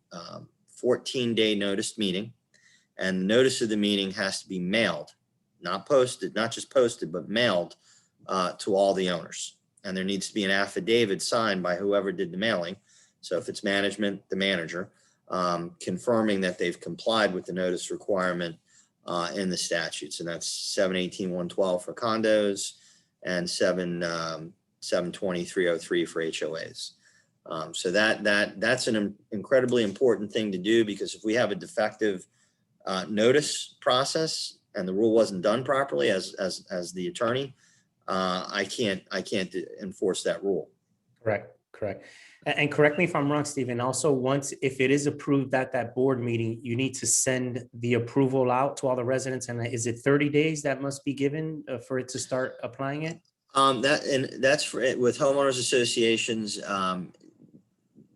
14-day notice meeting, and the notice of the meeting has to be mailed, not just posted, but mailed to all the owners. And there needs to be an affidavit signed by whoever did the mailing. So if it's management, the manager, confirming that they've complied with the notice requirement in the statutes. And that's 718.112 for condos and 723.03 for HOAs. So that's an incredibly important thing to do, because if we have a defective notice process and the rule wasn't done properly, as the attorney, I can't enforce that rule. Correct. And correct me if I'm wrong, Stephen. Also, if it is approved at that board meeting, you need to send the approval out to all the residents. And is it 30 days that must be given for it to start applying it? That's for it with homeowners associations.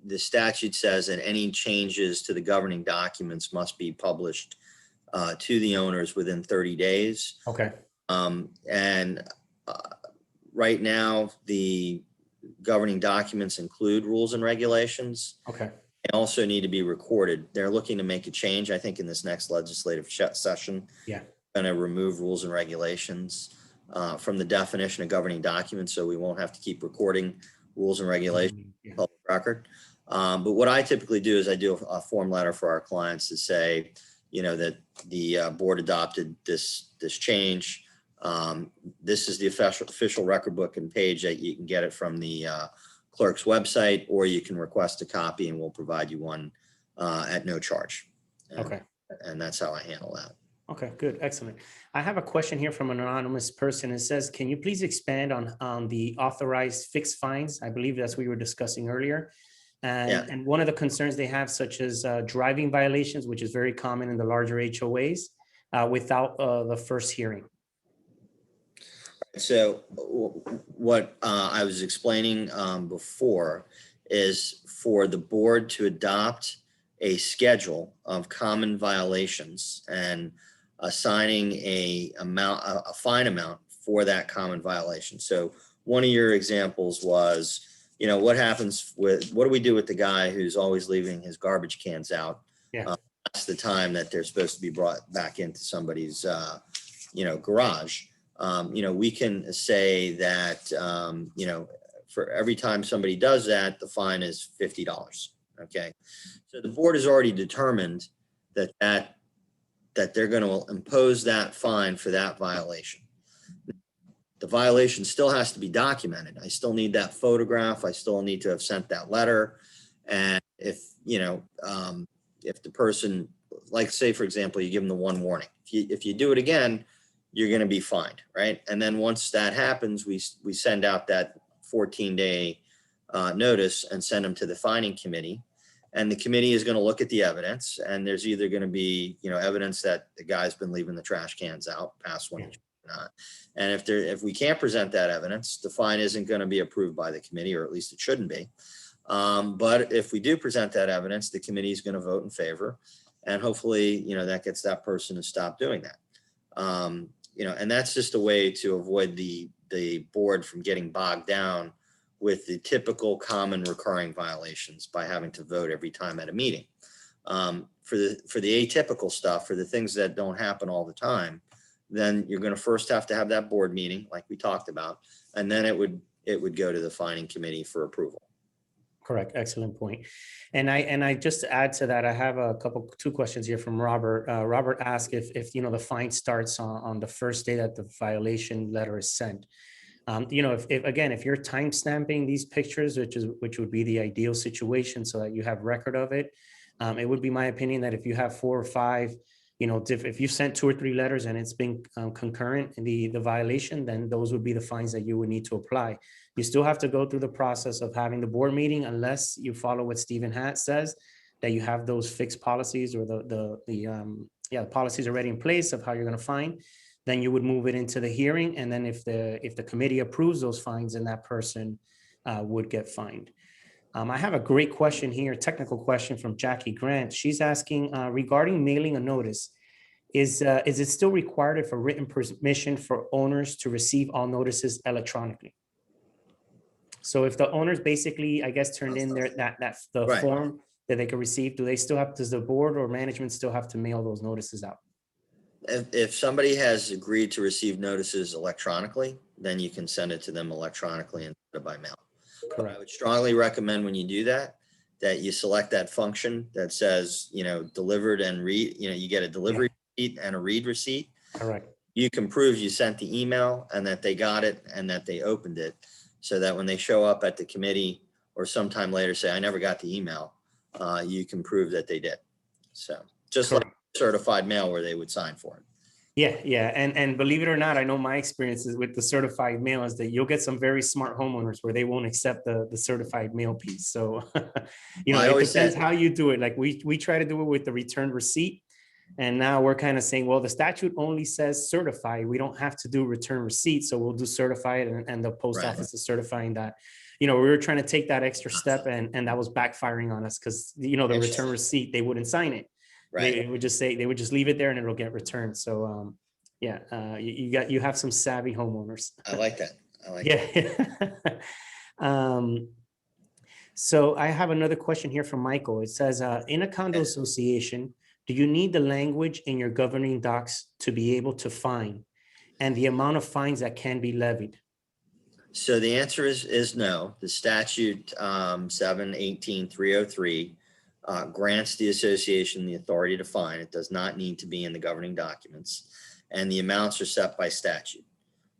The statute says that any changes to the governing documents must be published to the owners within 30 days. Okay. Right now, the governing documents include rules and regulations. Okay. They also need to be recorded. They're looking to make a change, I think, in this next legislative session. Yeah. Going to remove rules and regulations from the definition of governing documents, so we won't have to keep recording rules and regulations in public record. But what I typically do is I do a form letter for our clients to say, that the board adopted this change. This is the official record book and page that you can get it from the clerk's website, or you can request a copy and we'll provide you one at no charge. And that's how I handle that. Okay, good. Excellent. I have a question here from an anonymous person. It says, can you please expand on the authorized fixed fines? I believe that's what we were discussing earlier. And one of the concerns they have, such as driving violations, which is very common in the larger HOAs, without the first hearing. So what I was explaining before is for the board to adopt a schedule of common violations and assigning a fine amount for that common violation. So one of your examples was, what do we do with the guy who's always leaving his garbage cans out? Yeah. That's the time that they're supposed to be brought back into somebody's, garage. We can say that, for every time somebody does that, the fine is $50. Okay. So the board has already determined that they're going to impose that fine for that violation. The violation still has to be documented. I still need that photograph. I still need to have sent that letter. And if the person, like, say, for example, you give them the one warning, if you do it again, you're going to be fined, right? And then once that happens, we send out that 14-day notice and send them to the fining committee. And the committee is going to look at the evidence, and there's either going to be, evidence that the guy's been leaving the trash cans out past when he's not. And if we can't present that evidence, the fine isn't going to be approved by the committee, or at least it shouldn't be. But if we do present that evidence, the committee is going to vote in favor, and hopefully, that gets that person to stop doing that. And that's just a way to avoid the board from getting bogged down with the typical common recurring violations by having to vote every time at a meeting. For the atypical stuff, for the things that don't happen all the time, then you're going to first have to have that board meeting like we talked about, and then it would go to the fining committee for approval. Correct. Excellent point. And I just to add to that, I have two questions here from Robert. Robert asked if the fine starts on the first day that the violation letter is sent. If you're time stamping these pictures, which would be the ideal situation so that you have record of it, it would be my opinion that if you have 4 or 5, if you sent 2 or 3 letters and it's been concurrent in the violation, then those would be the fines that you would need to apply. You still have to go through the process of having the board meeting unless you follow what Stephen Hatt says, that you have those fixed policies or the policies already in place of how you're going to fine. Then you would move it into the hearing. And then if the committee approves those fines, then that person would get fined. I have a great question here, technical question from Jackie Grant. She's asking regarding mailing a notice, is it still required for written permission for owners to receive all notices electronically? So if the owners basically, I guess, turned in the Right. form that they could receive, does the board or management still have to mail those notices out? If somebody has agreed to receive notices electronically, then you can send it to them electronically instead of by mail. But I would strongly recommend when you do that you select that function that says, delivered and read, you get a delivery receipt and a read receipt. Correct. You can prove you sent the email and that they got it and that they opened it, so that when they show up at the committee or sometime later say, I never got the email, you can prove that they did. So just like certified mail where they would sign for it. Yeah. And believe it or not, I know my experiences with the certified mail is that you'll get some very smart homeowners where they won't accept the certified mail piece. So, it depends how you do it. Like we try to do it with the return receipt. And now we're kind of saying, well, the statute only says certified. We don't have to do return receipt. So we'll do certified, and the post office is certifying that. We were trying to take that extra step, and that was backfiring on us because, the return receipt, they wouldn't sign it. Right. They would just leave it there and it'll get returned. So, you have some savvy homeowners. I like that. So I have another question here from Michael. It says, in a condo association, do you need the language in your governing docs to be able to fine, and the amount of fines that can be levied? So the answer is no. The statute 718-303 grants the association the authority to fine. It does not need to be in the governing documents, and the amounts are set by statute.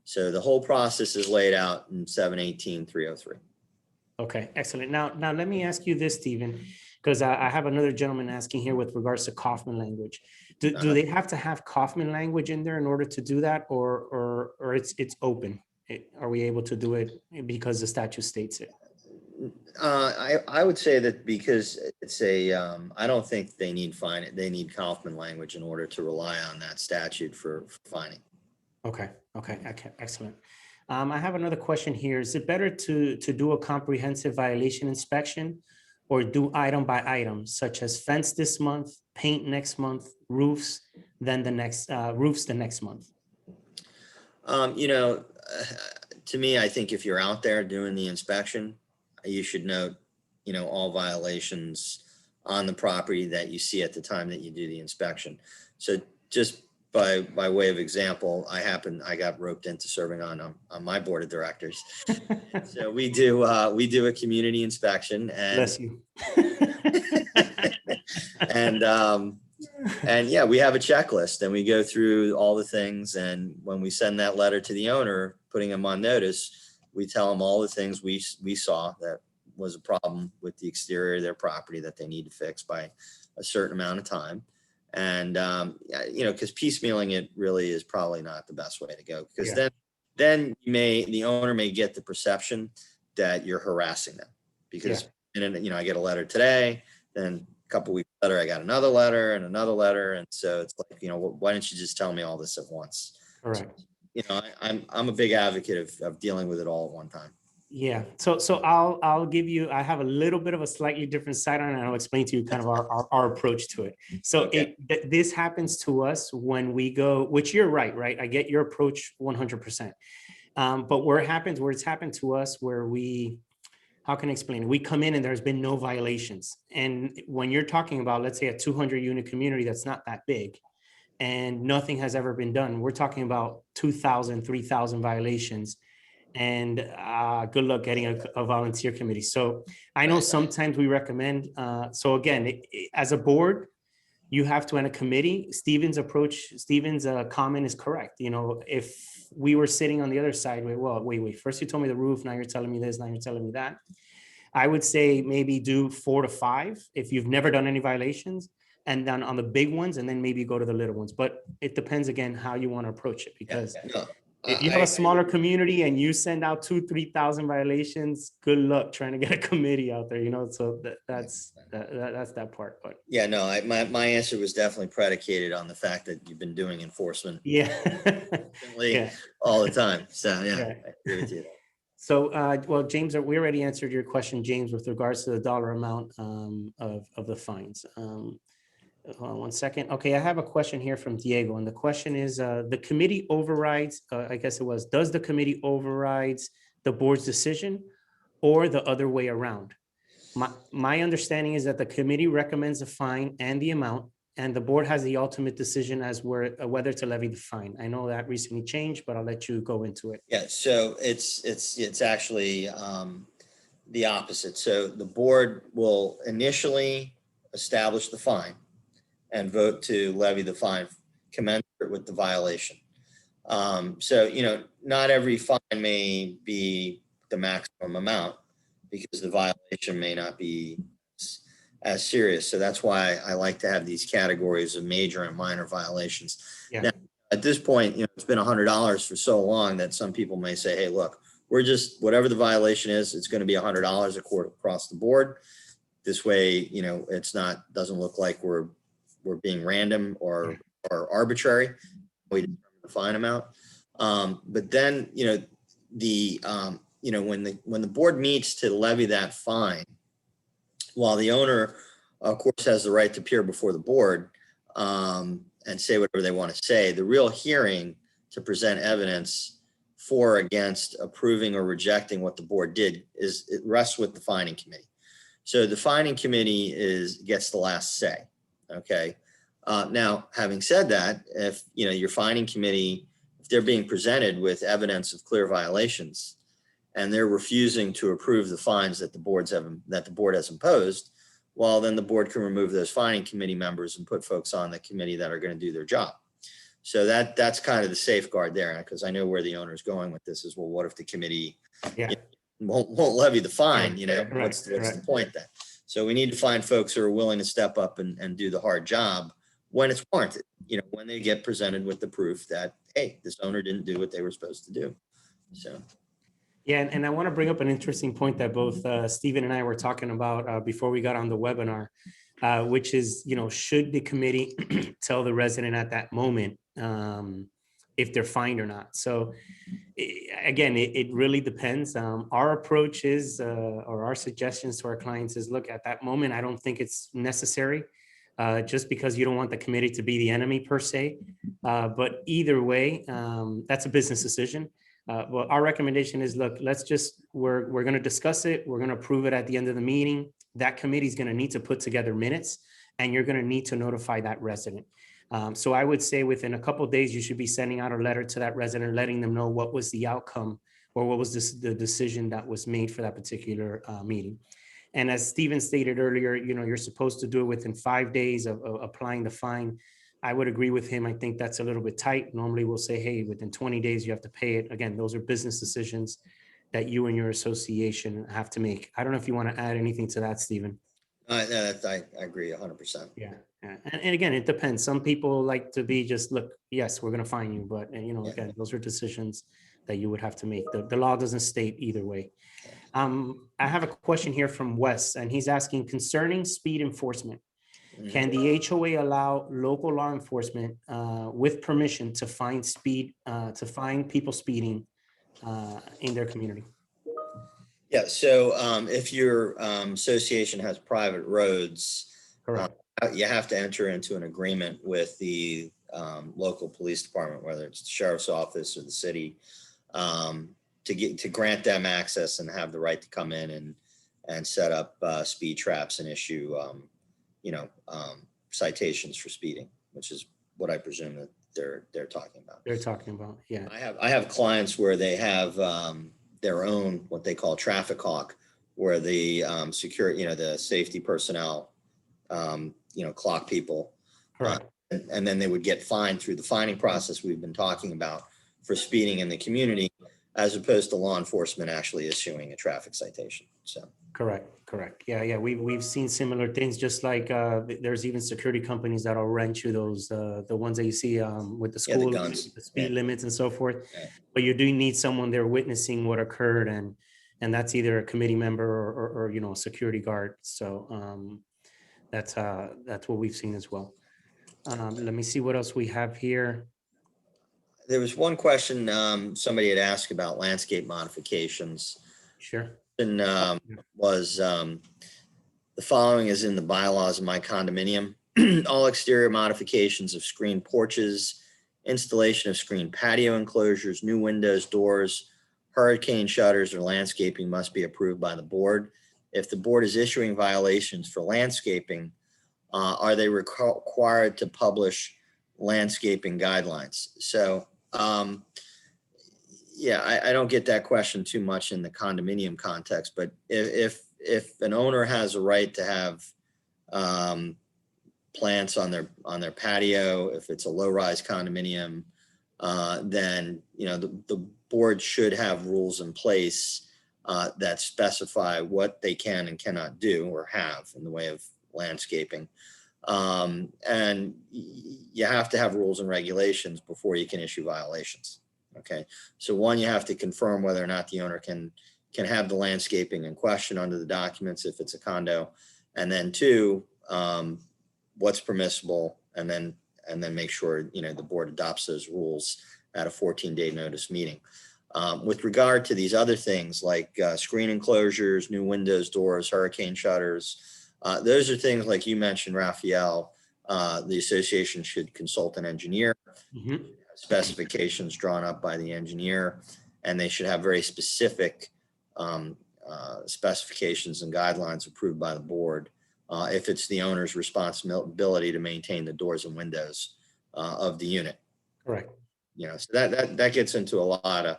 So the whole process is laid out in 718-303. Okay, excellent. Now let me ask you this, Stephen, because I have another gentleman asking here with regards to Kaufman language. Do they have to have Kaufman language in there in order to do that, or it's open? Are we able to do it because the statute states it? I would say that because it's I don't think they need Kaufman language in order to rely on that statute for fining. Okay, excellent. I have another question here. Is it better to do a comprehensive violation inspection or do item by item, such as fence this month, paint next month, roofs, then the next month? To me, I think if you're out there doing the inspection, you should note, all violations on the property that you see at the time that you do the inspection. So just by way of example, I got roped into serving on my board of directors. So we do a community inspection, and bless you. and yeah, we have a checklist, and we go through all the things. And when we send that letter to the owner, putting them on notice, we tell them all the things we saw that was a problem with the exterior of their property that they need to fix by a certain amount of time. And, because piecemealing it really is probably not the best way to go, because then the owner may get the perception that you're harassing them, because, I get a letter today, then a couple weeks later, I got another letter and another letter. And so it's like, why don't you just tell me all this at once? Correct. So, I'm a big advocate of dealing with it all at one time. Yeah. So I'll give you, I have a little bit of a slightly different side on it, and I'll explain to you kind of our approach to it. So this happens to us when we go, which you're right? I get your approach 100%. But where it's happened to us, where how can I explain it? We come in and there's been no violations. And when you're talking about, let's say, a 200 unit community, that's not that big, and nothing has ever been done. We're talking about 2,000, 3,000 violations. and good luck getting a volunteer committee. So I know sometimes we recommend, so again, as a board, you have to, in a committee, Stephen's comment is correct. You know, if we were sitting on the other side, wait, first you told me the roof, now you're telling me this, now you're telling me that. I would say maybe do 4 to 5 if you've never done any violations, and then on the big ones, and then maybe go to the little ones. But it depends again how you want to approach it, because No, if you have a smaller community and you send out 2,000-3,000 violations, good luck trying to get a committee out there, you know. So that's that part. But yeah, no, my answer was definitely predicated on the fact that you've been doing enforcement yeah, constantly all the time. So yeah, yeah. I agree with you. So, well, James, we already answered your question, James, with regards to the dollar amount of the fines. Hold on one second. Okay, I have a question here from Diego, and the question is, the committee overrides, I guess it was, does the committee overrides the board's decision or the other way around? My understanding is that the committee recommends a fine and the amount, and the board has the ultimate decision as whether to levy the fine. I know that recently changed, but I'll let you go into it. Yeah, so it's actually the opposite. So the board will initially establish the fine and vote to levy the fine commensurate with the violation. So, you know, not every fine may be the maximum amount because the violation may not be as serious. So that's why I like to have these categories of major and minor violations. Yeah. Now, at this point, you know, it's been $100 for so long that some people may say, hey, look, we're just, whatever the violation is, it's going to be $100 across the board. This way, you know, it's not, doesn't look like we're being random or arbitrary. We determine the fine amount. But then, you know, you know, when the board meets to levy that fine, while the owner, of course, has the right to appear before the board and say whatever they want to say, the real hearing to present evidence for or against approving or rejecting what the board did is, it rests with the fining committee. So the fining committee gets the last say. Okay. Now, having said that, if you know your fining committee, if they're being presented with evidence of clear violations, and they're refusing to approve the fines that the board has imposed, well, then the board can remove those fining committee members and put folks on the committee that are going to do their job. So that's kind of the safeguard there, because I know where the owner is going with this is, well, what if the committee won't levy the fine? You know, what's the point then? So we need to find folks who are willing to step up and do the hard job when it's warranted, you know, when they get presented with the proof that, hey, this owner didn't do what they were supposed to do. So. Yeah, and I want to bring up an interesting point that both Stephen and I were talking about before we got on the webinar, which is, you know, should the committee tell the resident at that moment if they're fined or not? So again, it really depends. Our approach is, or our suggestions to our clients is, look, at that moment, I don't think it's necessary, just because you don't want the committee to be the enemy per se. But either way, that's a business decision. Well, our recommendation is, look, we're going to discuss it. We're going to approve it at the end of the meeting. That committee is going to need to put together minutes, and you're going to need to notify that resident. So I would say within a couple of days, you should be sending out a letter to that resident, letting them know what was the outcome or what was the decision that was made for that particular meeting. And as Stephen stated earlier, you know, you're supposed to do it within 5 days of applying the fine. I would agree with him. I think that's a little bit tight. Normally we'll say, hey, within 20 days, you have to pay it. Again, those are business decisions that you and your association have to make. I don't know if you want to add anything to that, Stephen. I agree 100%. Yeah. And again, it depends. Some people like to be just, look, yes, we're going to fine you. But, you know, again, those are decisions that you would have to make. The law doesn't state either way. I have a question here from Wes, and he's asking concerning speed enforcement. Can the HOA allow local law enforcement with permission to find people speeding in their community? Yeah, so if your association has private roads, you have to enter into an agreement with the local police department, whether it's the sheriff's office or the city, to grant them access and have the right to come in and set up speed traps and issue citations for speeding, which is what I presume that they're talking about. They're talking about, yeah. I have clients where they have their own, what they call traffic hawk, where the security, the safety personnel, clock people. Correct. And then they would get fined through the fining process we've been talking about for speeding in the community, as opposed to law enforcement actually issuing a traffic citation. So. Correct. Yeah. We've seen similar things, just like there's even security companies that'll rent you those, the ones that you see with the Yeah, the school, guns. the speed limits and so forth. Yeah. But you do need someone there witnessing what occurred, and that's either a committee member or a security guard. So that's what we've seen as well. Let me see what else we have here. There was one question somebody had asked about landscape modifications. Sure. And was the following is in the bylaws of my condominium. All exterior modifications of screened porches, installation of screened patio enclosures, new windows, doors, hurricane shutters, or landscaping must be approved by the board. If the board is issuing violations for landscaping, are they required to publish landscaping guidelines? So yeah, I don't get that question too much in the condominium context, but if an owner has a right to have plants on their patio, if it's a low-rise condominium, then the board should have rules in place that specify what they can and cannot do or have in the way of landscaping. And you have to have rules and regulations before you can issue violations. Okay, so one, you have to confirm whether or not the owner can have the landscaping in question under the documents if it's a condo, and then two, what's permissible, and then make sure the board adopts those rules at a 14-day notice meeting. With regard to these other things like screen enclosures, new windows, doors, hurricane shutters, those are things like you mentioned, Raphael. The association should consult an engineer. Mm-hmm. Specifications drawn up by the engineer, and they should have very specific specifications and guidelines approved by the board if it's the owner's responsibility to maintain the doors and windows of the unit. Correct. So that gets into a lot of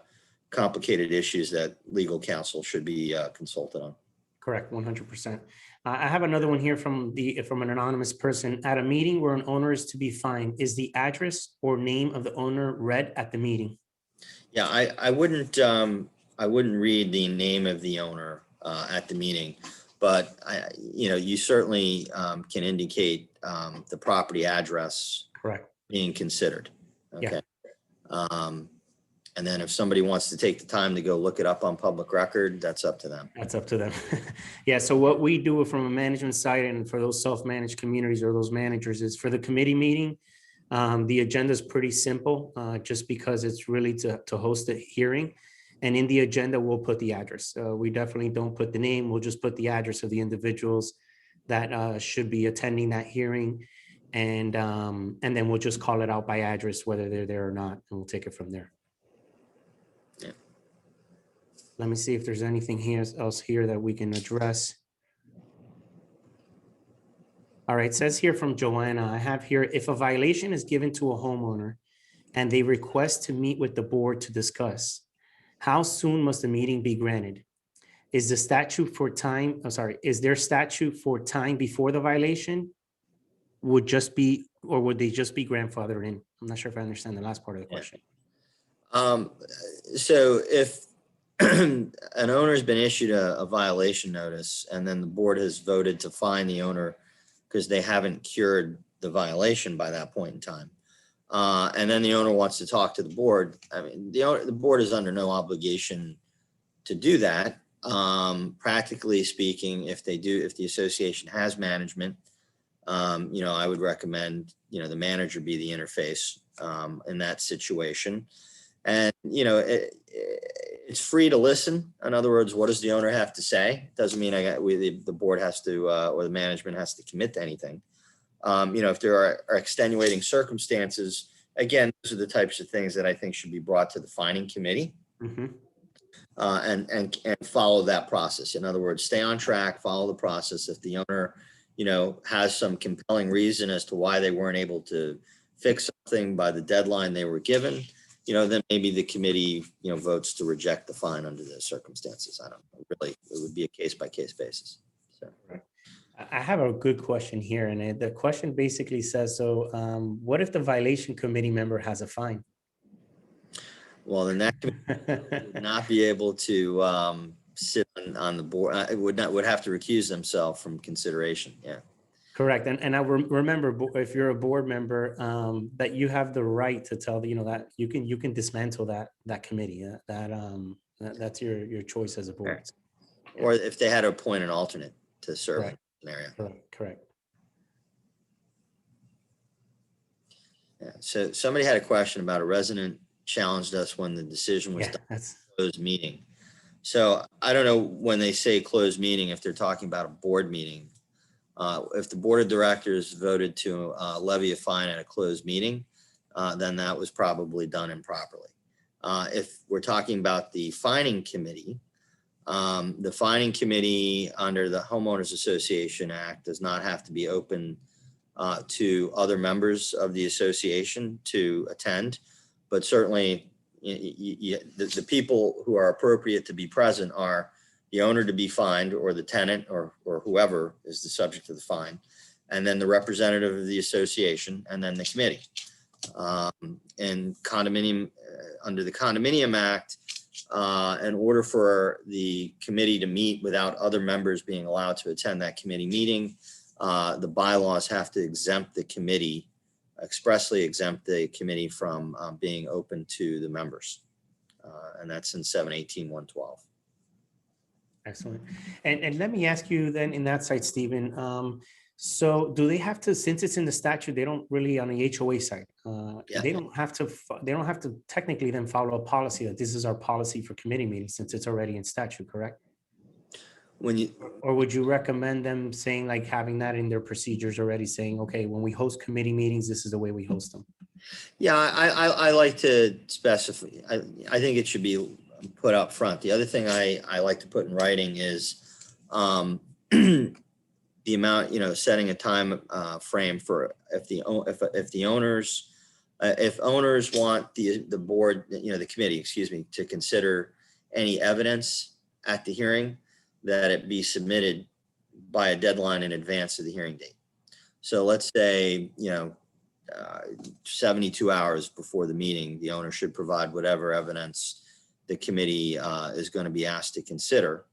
complicated issues that legal counsel should be consulted on. Correct, 100%. I have another one here from an anonymous person. At a meeting where an owner is to be fined, is the address or name of the owner read at the meeting? Yeah, I wouldn't read the name of the owner at the meeting, but you certainly can indicate the property address. Correct. Being considered. Okay. Yeah. And then if somebody wants to take the time to go look it up on public record, that's up to them. That's up to them. Yeah. So what we do from a management side and for those self-managed communities or those managers is for the committee meeting, the agenda is pretty simple, just because it's really to host a hearing. And in the agenda, we'll put the address. We definitely don't put the name. We'll just put the address of the individuals that should be attending that hearing. And then we'll just call it out by address, whether they're there or not, and we'll take it from there. Yeah. Let me see if there's anything else here that we can address. All right, it says here from Joanna, I have here, if a violation is given to a homeowner and they request to meet with the board to discuss, how soon must the meeting be granted? Is there statute for time before the violation would they just be grandfathered in? I'm not sure if I understand the last part of the question. So if an owner's been issued a violation notice and then the board has voted to fine the owner because they haven't cured the violation by that point in time, and then the owner wants to talk to the board, I mean, the board is under no obligation to do that. Practically speaking, if the association has management, I would recommend, the manager be the interface in that situation. And, it's free to listen. In other words, what does the owner have to say? Doesn't mean the board has to, or the management has to commit to anything. If there are extenuating circumstances, again, those are the types of things that I think should be brought to the fining committee. Mm-hmm. And follow that process. In other words, stay on track, follow the process. If the owner, has some compelling reason as to why they weren't able to fix something by the deadline they were given, then maybe the committee, votes to reject the fine under those circumstances. I don't know. Really, it would be a case by case basis. So. I have a good question here, and the question basically says, so what if the violation committee member has a fine? Well, then that committee would not be able to sit on the board. It would have to recuse themselves from consideration. Yeah. Correct. And I remember, if you're a board member, that you have the right to tell that you can dismantle that committee. That's your choice as a board. Or if they had to appoint an alternate to serve in an area. Correct. Yeah. So somebody had a question about a resident challenged us when the decision was done. That's Closed meeting. So I don't know when they say closed meeting, if they're talking about a board meeting. If the board of directors voted to levy a fine at a closed meeting, then that was probably done improperly. If we're talking about the fining committee under the Homeowners Association Act does not have to be open to other members of the association to attend, but certainly the people who are appropriate to be present are the owner to be fined, or the tenant, or whoever is the subject of the fine, and then the representative of the association, and then the committee. And condominium, under the Condominium Act, in order for the committee to meet without other members being allowed to attend that committee meeting, the bylaws have to expressly exempt the committee from being open to the members. And that's in 718-112. excellent. And let me ask you then, in that side, Stephen, so do they have to, since it's in the statute, they don't really, on the HOA side, they don't have to technically then follow a policy that this is our policy for committee meetings, since it's already in statute, correct? Or would you recommend them saying, like, having that in their procedures already, saying, okay, when we host committee meetings, this is the way we host them? Yeah, I like to specify. I think it should be put up front. The other thing I like to put in writing is the amount, setting a time frame for if owners want the board, the committee, to consider any evidence at the hearing, that it be submitted by a deadline in advance of the hearing date. So let's say, 72 hours before the meeting, the owner should provide whatever evidence the committee is going to be asked to consider.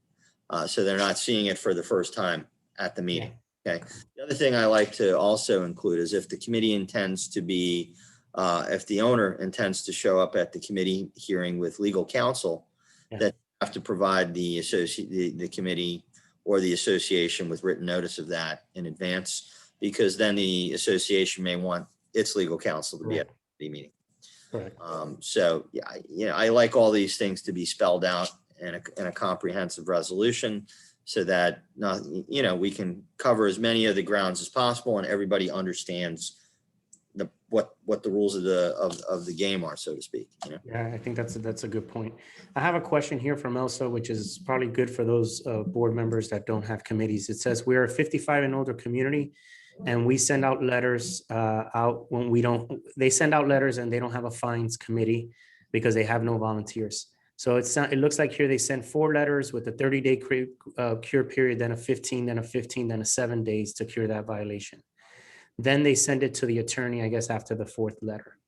So they're not seeing it for the first time at the meeting. Okay. The other thing I like to also include is if the committee intends to be, if the owner intends to show up at the committee hearing with legal counsel, that have to provide the committee or the association with written notice of that in advance, because then the association may want its legal counsel to be at the meeting. Correct. So I like all these things to be spelled out in a comprehensive resolution, so that we can cover as many of the grounds as possible, and everybody understands what the rules of the game are, so to speak. Yeah, I think that's a good point. I have a question here from Elsa, which is probably good for those board members that don't have committees. It says, we're a 55 and older community, and we send out letters out when they send out letters and they don't have a fines committee because they have no volunteers. So it looks like here they sent 4 letters with a 30-day cure period, then a 15, then a 15, then a 7 days to cure that violation. Then they send it to the attorney, I guess, after the 4th letter.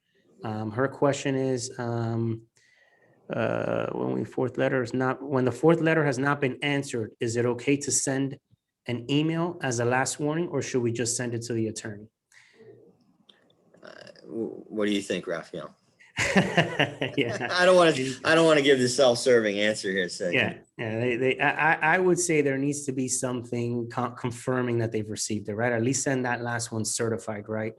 Her question is, when the 4th letter has not been answered, is it okay to send an email as a last warning, or should we just send it to the attorney? What do you think, Raphael? Yeah, I don't want to give the self-serving answer here. So I would say there needs to be something confirming that they've received it, right? At least send that last one certified, right?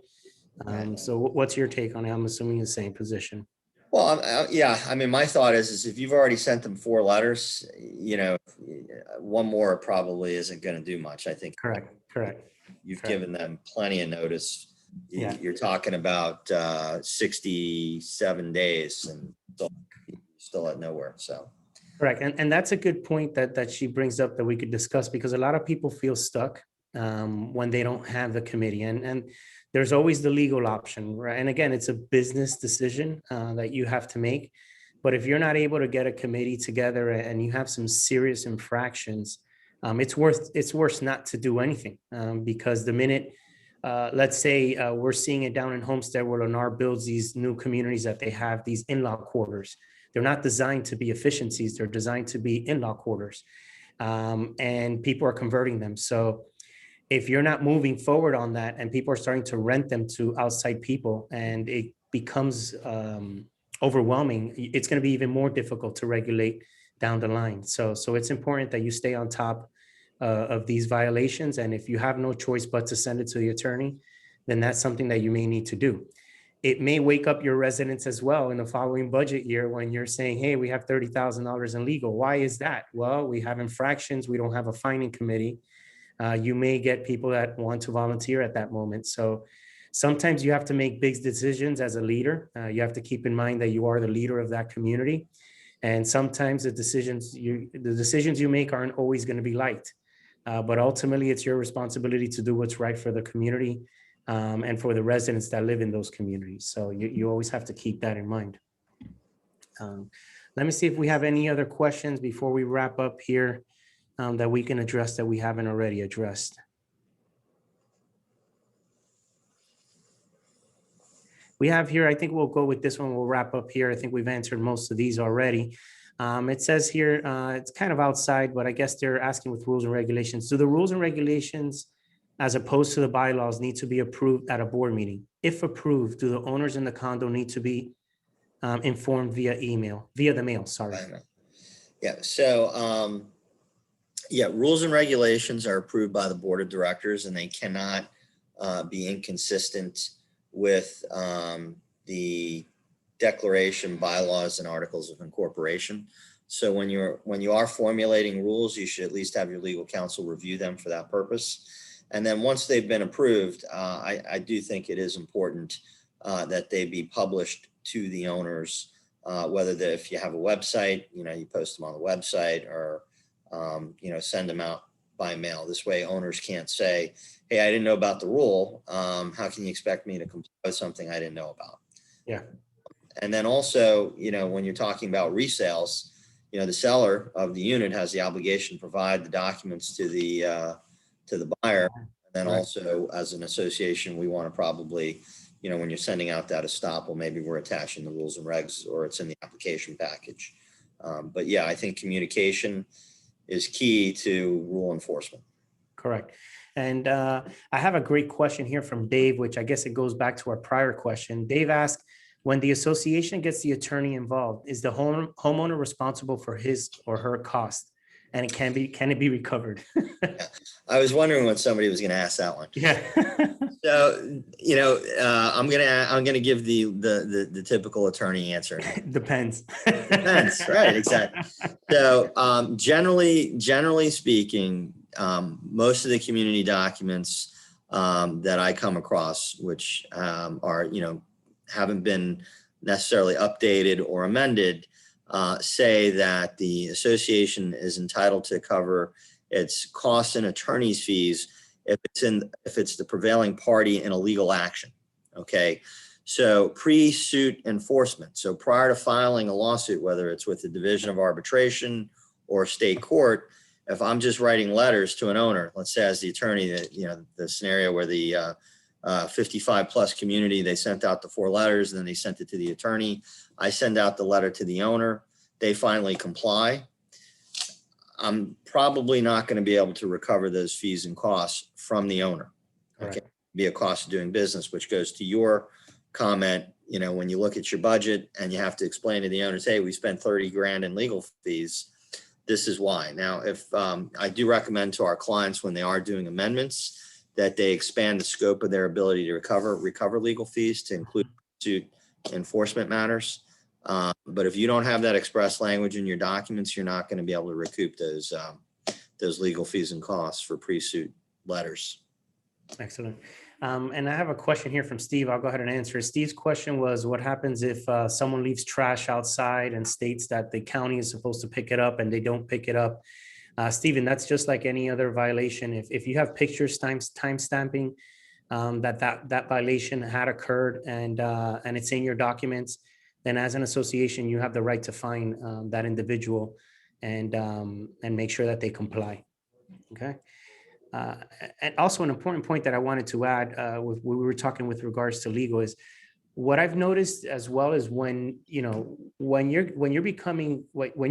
So what's your take on it? I'm assuming the same position. Well, yeah. I mean, my thought is if you've already sent them 4 letters, one more probably isn't going to do much. I think. Correct. You've given them plenty of notice. You're talking about 67 days and still at nowhere. So. Correct. And that's a good point that she brings up that we could discuss, because a lot of people feel stuck when they don't have the committee. And there's always the legal option, right? And again, it's a business decision that you have to make. But if you're not able to get a committee together and you have some serious infractions, it's worse not to do anything, because the minute, let's say we're seeing it down in Homestead where Lennar builds these new communities that they have these in-law quarters. They're not designed to be efficiencies. They're designed to be in-law quarters, and people are converting them. So if you're not moving forward on that and people are starting to rent them to outside people and it becomes overwhelming, it's going to be even more difficult to regulate down the line. So it's important that you stay on top of these violations. And if you have no choice but to send it to the attorney, then that's something that you may need to do. It may wake up your residents as well in the following budget year when you're saying, hey, we have $30,000 in legal. Why is that? Well, we have infractions. We don't have a fining committee. You may get people that want to volunteer at that moment. So sometimes you have to make big decisions as a leader. You have to keep in mind that you are the leader of that community. And sometimes the decisions you make aren't always going to be liked. But ultimately, it's your responsibility to do what's right for the community and for the residents that live in those communities. So you always have to keep that in mind. Let me see if we have any other questions before we wrap up here that we can address that we haven't already addressed. We have here, I think we'll go with this one. We'll wrap up here. I think we've answered most of these already. It says here, it's kind of outside, but I guess they're asking with rules and regulations. Do the rules and regulations, as opposed to the bylaws, need to be approved at a board meeting? If approved, do the owners in the condo need to be informed via the mail, sorry? Yeah, so yeah, rules and regulations are approved by the board of directors, and they cannot be inconsistent with the declaration, bylaws, and articles of incorporation. So when you are formulating rules, you should at least have your legal counsel review them for that purpose. And then once they've been approved, I do think it is important that they be published to the owners, if you have a website, you post them on the website, or send them out by mail. This way owners can't say, hey, I didn't know about the rule. How can you expect me to comply with something I didn't know about? Yeah. And then also, when you're talking about resales, the seller of the unit has the obligation to provide the documents to the buyer. And then also, as an association, we want to probably, when you're sending out that estoppel, maybe we're attaching the rules and regs, or it's in the application package. But yeah, I think communication is key to rule enforcement. Correct. And I have a great question here from Dave, which I guess it goes back to our prior question. Dave asked, when the association gets the attorney involved, is the homeowner responsible for his or her cost? And can it be recovered? Yeah. I was wondering when somebody was going to ask that one. Yeah. So, I'm gonna give the typical attorney answer. Depends. Depends, right? Exactly. So, generally speaking, most of the community documents that I come across, which are haven't been necessarily updated or amended, say that the association is entitled to cover its costs and attorney's fees if it's the prevailing party in a legal action. Okay, so pre-suit enforcement. So prior to filing a lawsuit, whether it's with the Division of Arbitration or state court, if I'm just writing letters to an owner, let's say as the attorney, the scenario where the 55 plus community, they sent out the 4 letters, and then they sent it to the attorney. I send out the letter to the owner. They finally comply. I'm probably not going to be able to recover those fees and costs from the owner. Okay, be a cost of doing business, which goes to your comment. When you look at your budget and you have to explain to the owners, hey, we spent 30 grand in legal fees. This is why. Now, if I do recommend to our clients when they are doing amendments that they expand the scope of their ability to recover legal fees to include suit enforcement matters. But if you don't have that express language in your documents, you're not going to be able to recoup those legal fees and costs for pre-suit letters. Excellent. And I have a question here from Steve. I'll go ahead and answer. Steve's question was, what happens if someone leaves trash outside and states that the county is supposed to pick it up and they don't pick it up? Stephen, that's just like any other violation. If you have pictures time stamping that violation had occurred and it's in your documents, then as an association, you have the right to fine that individual and make sure that they comply. Okay. And also an important point that I wanted to add with what we were talking with regards to legal is what I've noticed as well is when you're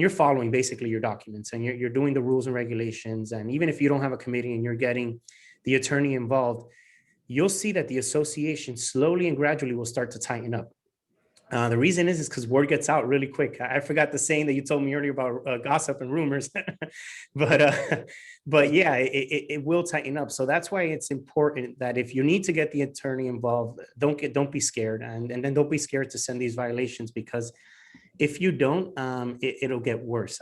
following basically your documents and you're doing the rules and regulations, and even if you don't have a committee and you're getting the attorney involved, you'll see that the association slowly and gradually will start to tighten up. The reason is because word gets out really quick. I forgot the saying that you told me earlier about gossip and rumors, but yeah, it will tighten up. So that's why it's important that if you need to get the attorney involved, don't be scared, and then don't be scared to send these violations, because if you don't, it'll get worse.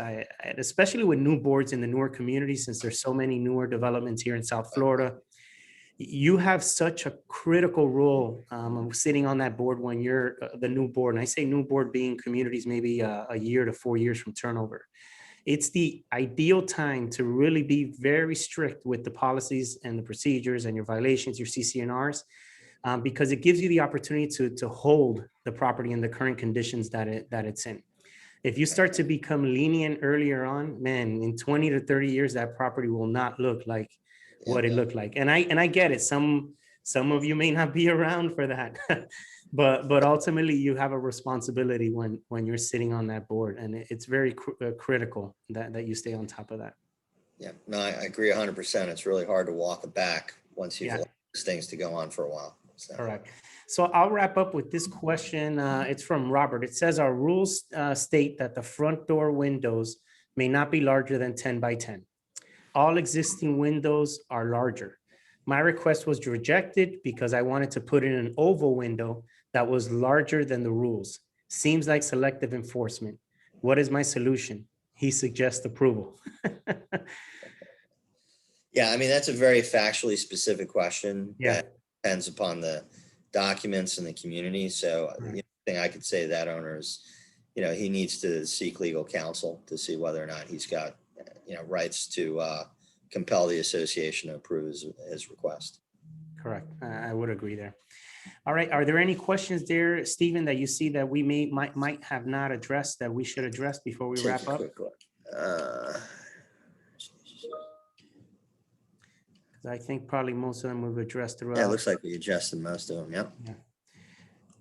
Especially with new boards in the newer communities, since there's so many newer developments here in South Florida. You have such a critical role sitting on that board when you're the new board. And I say new board being communities maybe a year to 4 years from turnover. It's the ideal time to really be very strict with the policies and the procedures and your violations, your CCNRs, because it gives you the opportunity to hold the property in the current conditions that it's in. If you start to become lenient earlier on, man, in 20 to 30 years, that property will not look like what it looked like. And I get it. Some of you may not be around for that, but ultimately you have a responsibility when you're sitting on that board, and it's very critical that you stay on top of that. Yeah, no, I agree 100%. It's really hard to walk it back once you've allowed these things to go on for a while. So. Correct. So I'll wrap up with this question. It's from Robert. It says our rules state that the front door windows may not be larger than 10 by 10. All existing windows are larger. My request was rejected because I wanted to put in an oval window that was larger than the rules. Seems like selective enforcement. What is my solution? He suggests approval. Yeah, I mean, that's a very factually specific question. Yeah. That depends upon the documents and the community. So the thing I could say to that owner is, he needs to seek legal counsel to see whether or not he's got rights to compel the association to approve his request. Correct. I would agree there. All right. Are there any questions there, Stephen, that you see that we might have not addressed that we should address before we wrap up? I think probably most of them we've addressed throughout. Yeah, it looks like we adjusted most of them. Yep. Yeah.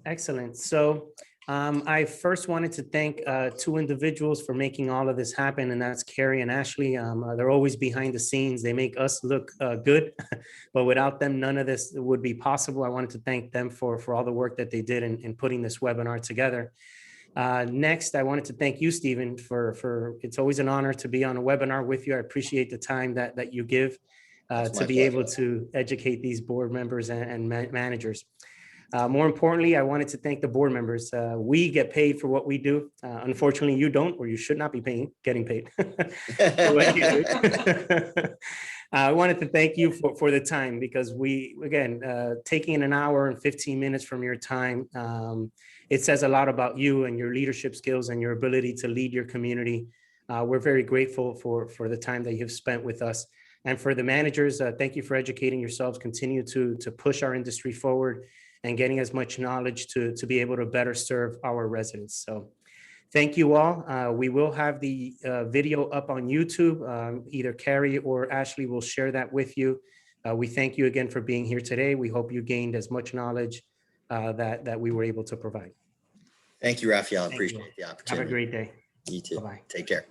Excellent. So I first wanted to thank two individuals for making all of this happen, and that's Carrie and Ashley. They're always behind the scenes. They make us look good, but without them, none of this would be possible. I wanted to thank them for all the work that they did in putting this webinar together. Next, I wanted to thank you, Stephen, for it's always an honor to be on a webinar with you. I appreciate the time that you give to be able to educate these board members and managers. More importantly, I wanted to thank the board members. We get paid for what we do. Unfortunately, you don't, or you should not be getting paid. I wanted to thank you for the time, because taking an hour and 15 minutes from your time, it says a lot about you and your leadership skills and your ability to lead your community. We're very grateful for the time that you've spent with us. And for the managers, thank you for educating yourselves. Continue to push our industry forward and getting as much knowledge to be able to better serve our residents. So thank you all. We will have the video up on YouTube. Either Carrie or Ashley will share that with you. We thank you again for being here today. We hope you gained as much knowledge that we were able to provide. Thank you, Raphael. I appreciate the opportunity. Have a great day. You too. Bye-bye. Take care.